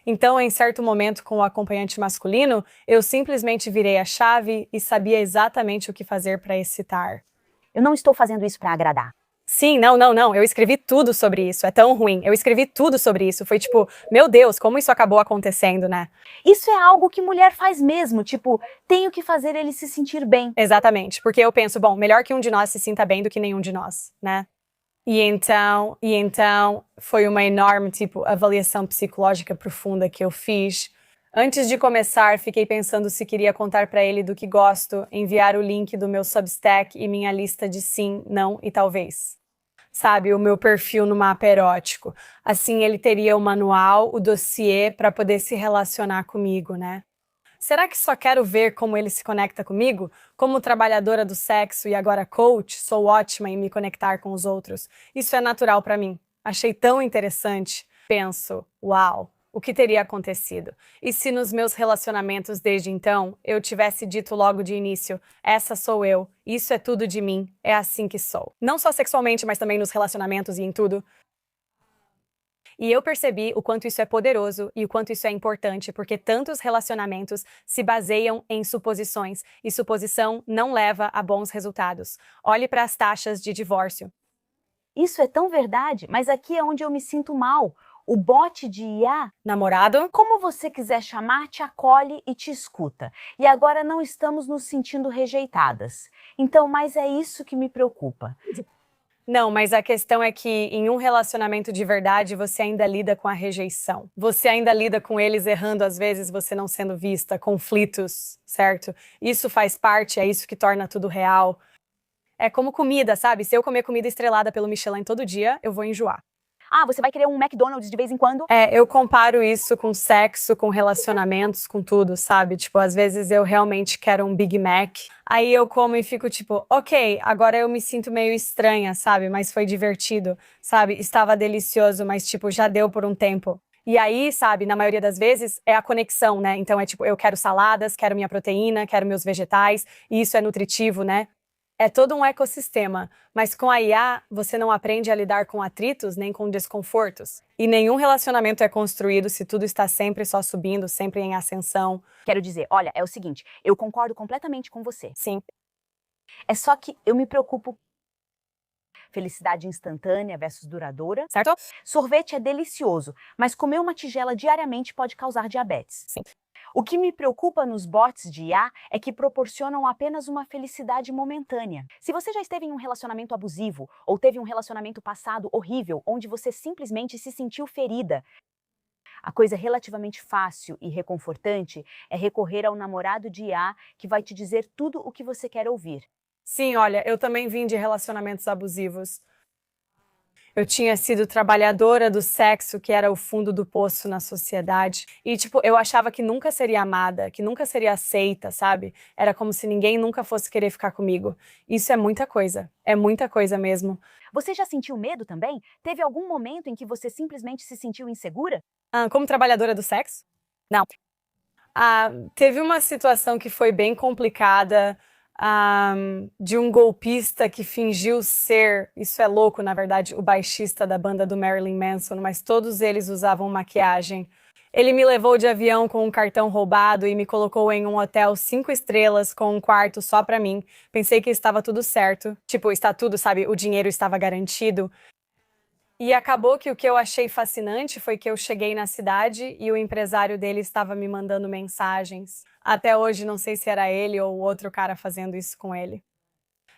Então, em certo momento, com o acompanhante masculino, eu simplesmente virei a chave e sabia exatamente o que fazer pra excitar. Eu não estou fazendo isso pra agradar. Sim, não. Eu escrevi tudo sobre isso. É tão ruim. Eu escrevi tudo sobre isso. Foi tipo, meu Deus, como isso acabou acontecendo, né? Isso é algo que mulher faz mesmo, tipo, tenho que fazer ele se sentir bem. Exatamente, porque eu penso, bom, melhor que um de nós se sinta bem do que nenhum de nós, né? E então, foi uma enorme, tipo, avaliação psicológica profunda que eu fiz. Antes de começar, fiquei pensando se queria contar pra ele do que gosto, enviar o link do meu Substack e minha lista de sim, não e talvez. sabe, o meu perfil no mapa erótico. Assim, ele teria o manual, o dossiê para poder se relacionar comigo, né? Será que só quero ver como ele se conecta comigo? Como trabalhadora do sexo e agora coach, sou ótima em me conectar com os outros. Isso é natural para mim. Achei tão interessante. Penso, uau, o que teria acontecido? E se nos meus relacionamentos desde então eu tivesse dito logo de início, essa sou eu, isso é tudo de mim, é assim que sou. Não só sexualmente, mas também nos relacionamentos e em tudo. E eu percebi o quanto isso é poderoso e o quanto isso é importante, porque tantos relacionamentos se baseiam em suposições, e suposição não leva a bons resultados. Olhe para as taxas de divórcio. Isso é tão verdade, mas aqui é onde eu me sinto mal. O bot de IA, Namorado? como você quiser chamar, te acolhe e te escuta. E agora não estamos nos sentindo rejeitadas. Então, mas é isso que me preocupa. Não, mas a questão é que em um relacionamento de verdade você ainda lida com a rejeição. Você ainda lida com eles errando, às vezes você não sendo vista, conflitos, certo? Isso faz parte, é isso que torna tudo real. É como comida, sabe? Se eu comer comida estrelada pelo Michelin todo dia, eu vou enjoar. Ah, você vai querer um McDonald's de vez em quando? Eu comparo isso com sexo, com relacionamentos, com tudo, sabe? Tipo, às vezes eu realmente quero um Big Mac. Aí eu como e fico tipo, ok, agora eu me sinto meio estranha, sabe? Mas foi divertido, sabe? Estava delicioso, mas tipo, já deu por um tempo. E aí, sabe, na maioria das vezes é a conexão, né? Então é tipo, eu quero saladas, quero minha proteína, quero meus vegetais, e isso é nutritivo, né? É todo um ecossistema, mas com a IA você não aprende a lidar com atritos nem com desconfortos. E nenhum relacionamento é construído se tudo está sempre só subindo, sempre em ascensão. Quero dizer, olha, é o seguinte, eu concordo completamente com você. Sim. É só que eu me preocupo. Felicidade instantânea versus duradoura. Certo? Sorvete é delicioso, mas comer uma tigela diariamente pode causar diabetes. Sim. O que me preocupa nos bots de IA é que proporcionam apenas uma felicidade momentânea. Se você já esteve em um relacionamento abusivo ou teve um relacionamento passado horrível onde você simplesmente se sentiu ferida, a coisa relativamente fácil e reconfortante é recorrer ao namorado de IA que vai te dizer tudo o que você quer ouvir. Sim, olha, eu também vim de relacionamentos abusivos. Eu tinha sido trabalhadora do sexo, que era o fundo do poço na sociedade. E, tipo, eu achava que nunca seria amada, que nunca seria aceita, sabe? Era como se ninguém nunca fosse querer ficar comigo. Isso é muita coisa mesmo. Você já sentiu medo também? Teve algum momento em que você simplesmente se sentiu insegura? Como trabalhadora do sexo? Não. Teve uma situação que foi bem complicada. De um golpista que fingiu ser, isso é louco, na verdade, o baixista da banda do Marilyn Manson, mas todos eles usavam maquiagem. Ele me levou de avião com um cartão roubado e me colocou em um hotel 5 estrelas com um quarto só pra mim. Pensei que estava tudo certo. Tipo, está tudo, sabe? O dinheiro estava garantido. E acabou que o que eu achei fascinante foi que eu cheguei na cidade e o empresário dele estava me mandando mensagens. Até hoje não sei se era ele ou outro cara fazendo isso com ele.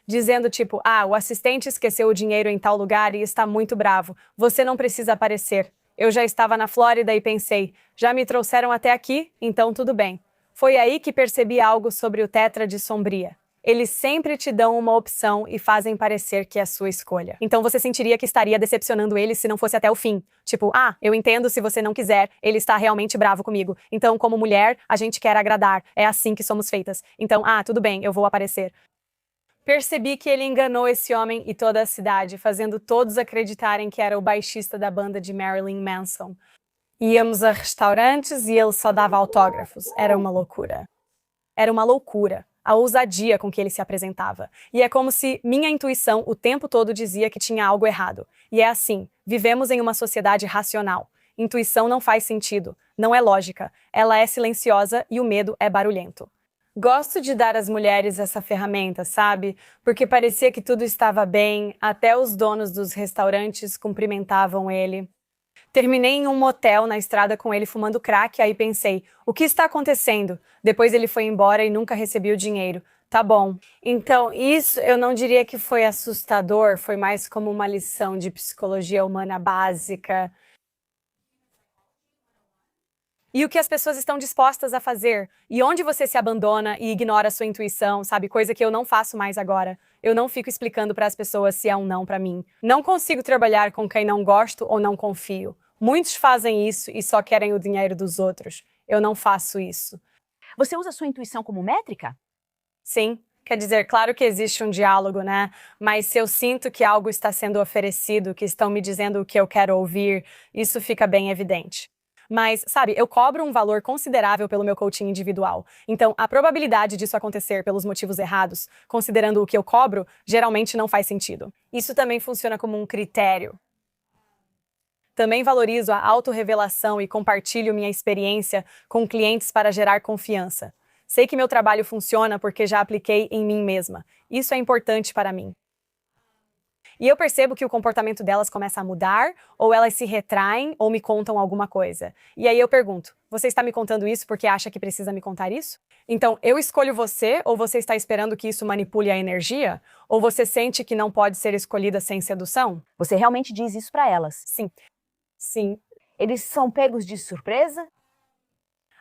Dizendo tipo, o assistente esqueceu o dinheiro em tal lugar e está muito bravo. Você não precisa aparecer. Eu já estava na Flórida e pensei, já me trouxeram até aqui, então tudo bem. Foi aí que percebi algo sobre o Tetra de Sombria. Eles sempre te dão uma opção e fazem parecer que é a sua escolha. Então você sentiria que estaria decepcionando ele se não fosse até o fim. Tipo, eu entendo se você não quiser, ele está realmente bravo comigo. Então, como mulher, a gente quer agradar. É assim que somos feitas. Então, tudo bem, eu vou aparecer. Percebi que ele enganou esse homem e toda a cidade, fazendo todos acreditarem que era o baixista da banda de Marilyn Manson. Íamos a restaurantes e ele só dava autógrafos. Era uma loucura. Era uma loucura. A ousadia com que ele se apresentava. E é como se minha intuição o tempo todo dizia que tinha algo errado. E é assim, vivemos em uma sociedade racional. Intuição não faz sentido, não é lógica. Ela é silenciosa e o medo é barulhento. Gosto de dar às mulheres essa ferramenta, sabe? Porque parecia que tudo estava bem, até os donos dos restaurantes cumprimentavam ele. Terminei em um motel na estrada com ele fumando crack, aí pensei, o que está acontecendo? Depois ele foi embora e nunca recebi o dinheiro. Tá bom. Então, isso eu não diria que foi assustador, foi mais como uma lição de psicologia humana básica. E o que as pessoas estão dispostas a fazer. E onde você se abandona e ignora a sua intuição, sabe? Coisa que eu não faço mais agora. Eu não fico explicando para as pessoas se é um não para mim. Não consigo trabalhar com quem não gosto ou não confio. Muitos fazem isso e só querem o dinheiro dos outros. Eu não faço isso. Você usa sua intuição como métrica? Sim, quer dizer, claro que existe um diálogo, né? Mas se eu sinto que algo está sendo oferecido, que estão me dizendo o que eu quero ouvir, isso fica bem evidente. Mas, sabe, eu cobro um valor considerável pelo meu coaching individual. Então, a probabilidade disso acontecer pelos motivos errados, considerando o que eu cobro, geralmente não faz sentido. Isso também funciona como um critério. Também valorizo a autorrevelação e compartilho minha experiência com clientes para gerar confiança. Sei que meu trabalho funciona porque já apliquei em mim mesma. Isso é importante para mim. E eu percebo que o comportamento delas começa a mudar, ou elas se retraem ou me contam alguma coisa. E aí eu pergunto, você está me contando isso porque acha que precisa me contar isso? Então, eu escolho você ou você está esperando que isso manipule a energia? Ou você sente que não pode ser escolhida sem sedução? Você realmente diz isso para elas? Sim. Sim. Eles são pegos de surpresa?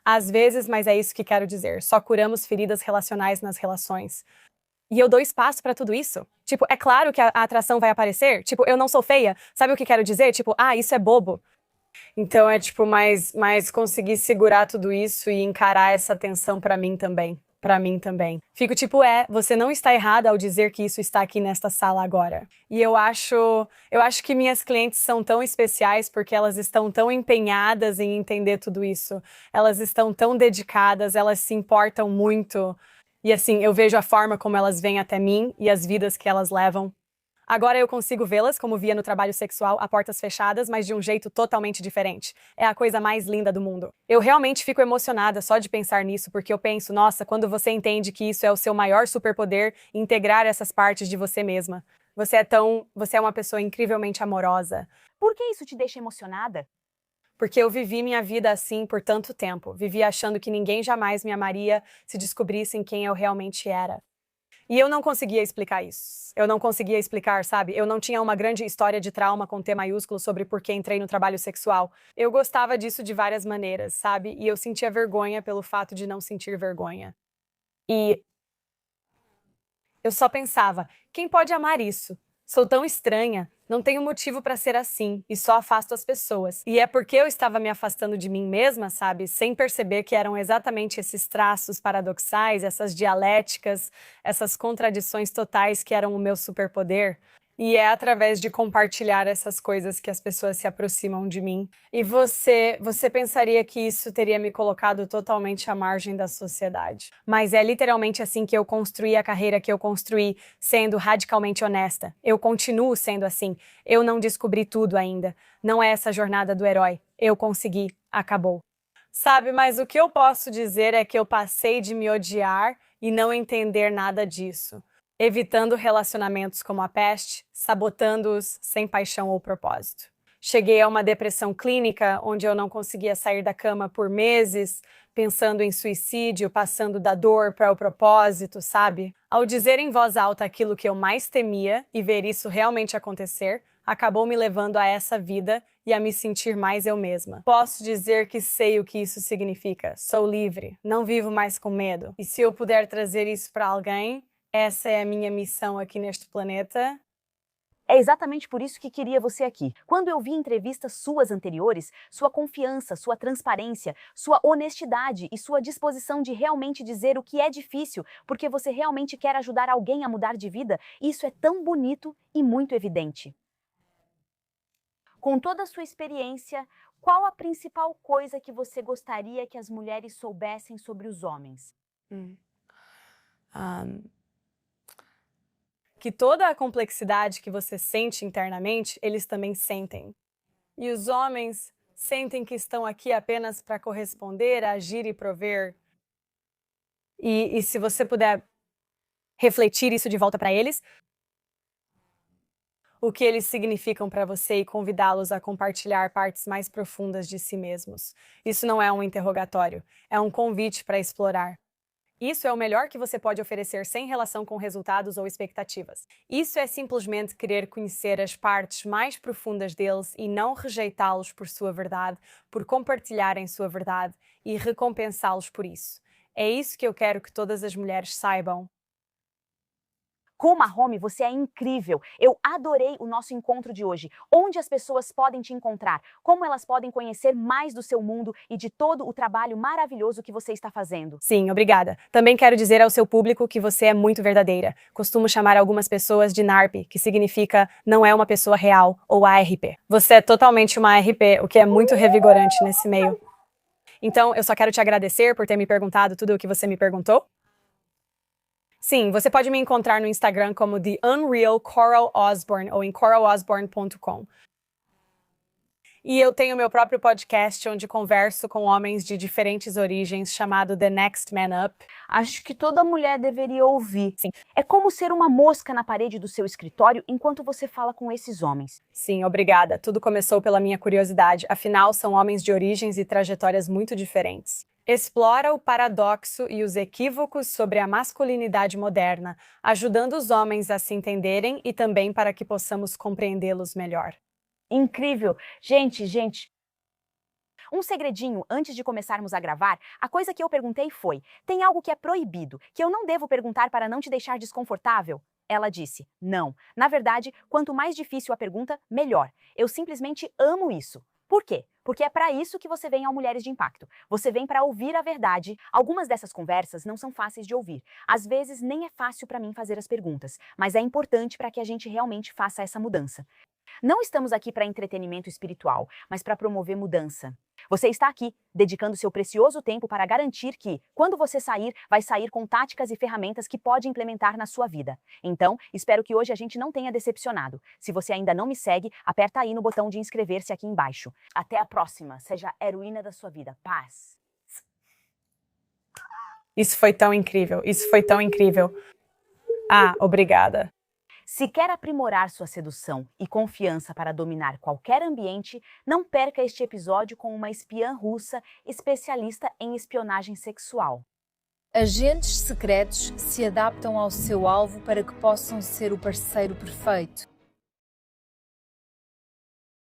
Às vezes, mas é isso que quero dizer. Só curamos feridas relacionais nas relações. E eu dou espaço pra tudo isso. Tipo, é claro que a atração vai aparecer. Tipo, eu não sou feia. Sabe o que quero dizer? Tipo, isso é bobo. Então é tipo, mais conseguir segurar tudo isso e encarar essa tensão pra mim também. Pra mim também. Fico tipo, você não está errada ao dizer que isso está aqui nesta sala agora. E eu acho que minhas clientes são tão especiais porque elas estão tão empenhadas em entender tudo isso. Elas estão tão dedicadas, elas se importam muito. E assim, eu vejo a forma como elas vêm até mim e as vidas que elas levam. Agora eu consigo vê-las como via no trabalho sexual a portas fechadas, mas de um jeito totalmente diferente. É a coisa mais linda do mundo. Eu realmente fico emocionada só de pensar nisso, porque eu penso, nossa, quando você entende que isso é o seu maior superpoder, integrar essas partes de você mesma. Você é uma pessoa incrivelmente amorosa. Por que isso te deixa emocionada? Porque eu vivi minha vida assim por tanto tempo. Vivi achando que ninguém jamais me amaria se descobrissem quem eu realmente era. E eu não conseguia explicar isso. Eu não conseguia explicar, sabe? Eu não tinha uma grande história de trauma com T maiúsculo sobre por que entrei no trabalho sexual. Eu gostava disso de várias maneiras, sabe? E eu sentia vergonha pelo fato de não sentir vergonha. E eu só pensava, quem pode amar isso? Sou tão estranha, não tenho motivo para ser assim e só afasto as pessoas. E é porque eu estava me afastando de mim mesma, sabe? Sem perceber que eram exatamente esses traços paradoxais, essas dialéticas, essas contradições totais que eram o meu superpoder. E é através de compartilhar essas coisas que as pessoas se aproximam de mim. E você pensaria que isso teria me colocado totalmente à margem da sociedade. Mas é literalmente assim que eu construí a carreira que eu construí, sendo radicalmente honesta. Eu continuo sendo assim. Eu não descobri tudo ainda. Não é essa jornada do herói. Eu consegui. Acabou. Sabe, mas o que eu posso dizer é que eu passei de me odiar e não entender nada disso, evitando relacionamentos como a peste, sabotando-os sem paixão ou propósito. Cheguei a uma depressão clínica, onde eu não conseguia sair da cama por meses, pensando em suicídio, passando da dor para o propósito, sabe? Ao dizer em voz alta aquilo que eu mais temia e ver isso realmente acontecer, acabou me levando a essa vida e a me sentir mais eu mesma. Posso dizer que sei o que isso significa. Sou livre, não vivo mais com medo. E se eu puder trazer isso para alguém, essa é a minha missão aqui neste planeta. É exatamente por isso que queria você aqui. Quando eu vi entrevistas suas anteriores, sua confiança, sua transparência, sua honestidade e sua disposição de realmente dizer o que é difícil, porque você realmente quer ajudar alguém a mudar de vida, isso é tão bonito e muito evidente. Com toda a sua experiência, qual a principal coisa que você gostaria que as mulheres soubessem sobre os homens? Que toda a complexidade que você sente internamente, eles também sentem. E os homens sentem que estão aqui apenas para corresponder, agir e prover. E se você puder refletir isso de volta para eles, o que eles significam para você e convidá-los a compartilhar partes mais profundas de si mesmos. Isso não é um interrogatório, é um convite para explorar. Isso é o melhor que você pode oferecer sem relação com resultados ou expectativas. Isso é simplesmente querer conhecer as partes mais profundas deles e não rejeitá-los por sua verdade, por compartilharem sua verdade e recompensá-los por isso. É isso que eu quero que todas as mulheres saibam. Como a Home, você é incrível. Eu adorei o nosso encontro de hoje. Onde as pessoas podem te encontrar? Como elas podem conhecer mais do seu mundo e de todo o trabalho maravilhoso que você está fazendo? Sim, obrigada. Também quero dizer ao seu público que você é muito verdadeira. Costumo chamar algumas pessoas de NARP, que significa não é uma pessoa real, ou ARP. Você é totalmente uma ARP, o que é muito revigorante nesse meio. Então, eu só quero te agradecer por ter me perguntado tudo o que você me perguntou. Sim, você pode me encontrar no Instagram como The Unreal Coral Osborne ou em coralosborne.com. E eu tenho meu próprio podcast onde converso com homens de diferentes origens chamado The Next Man Up. Acho que toda mulher deveria ouvir. Sim. É como ser uma mosca na parede do seu escritório enquanto você fala com esses homens. Sim, obrigada. Tudo começou pela minha curiosidade. Afinal, são homens de origens e trajetórias muito diferentes. Explora o paradoxo e os equívocos sobre a masculinidade moderna, ajudando os homens a se entenderem e também para que possamos compreendê-los melhor. Incrível! Gente. Um segredinho antes de começarmos a gravar, a coisa que eu perguntei foi: tem algo que é proibido, que eu não devo perguntar para não te deixar desconfortável? Ela disse: não. Na verdade, quanto mais difícil a pergunta, melhor. Eu simplesmente amo isso. Por quê? Porque é para isso que você vem ao Mulheres de Impacto. Você vem para ouvir a verdade. Algumas dessas conversas não são fáceis de ouvir. Às vezes nem é fácil para mim fazer as perguntas, mas é importante para que a gente realmente faça essa mudança. Não estamos aqui para entretenimento espiritual, mas para promover mudança. Você está aqui, dedicando seu precioso tempo para garantir que, quando você sair, vai sair com táticas e ferramentas que pode implementar na sua vida. Então, espero que hoje a gente não tenha decepcionado. Se você ainda não me segue, aperta aí no botão de inscrever-se aqui embaixo. Até a próxima. Seja a heroína da sua vida. Paz. Isso foi tão incrível. Ah, obrigada. Se quer aprimorar sua sedução e confiança para dominar qualquer ambiente, não perca este episódio com uma espiã russa especialista em espionagem sexual. Agentes secretos se adaptam ao seu alvo para que possam ser o parceiro perfeito.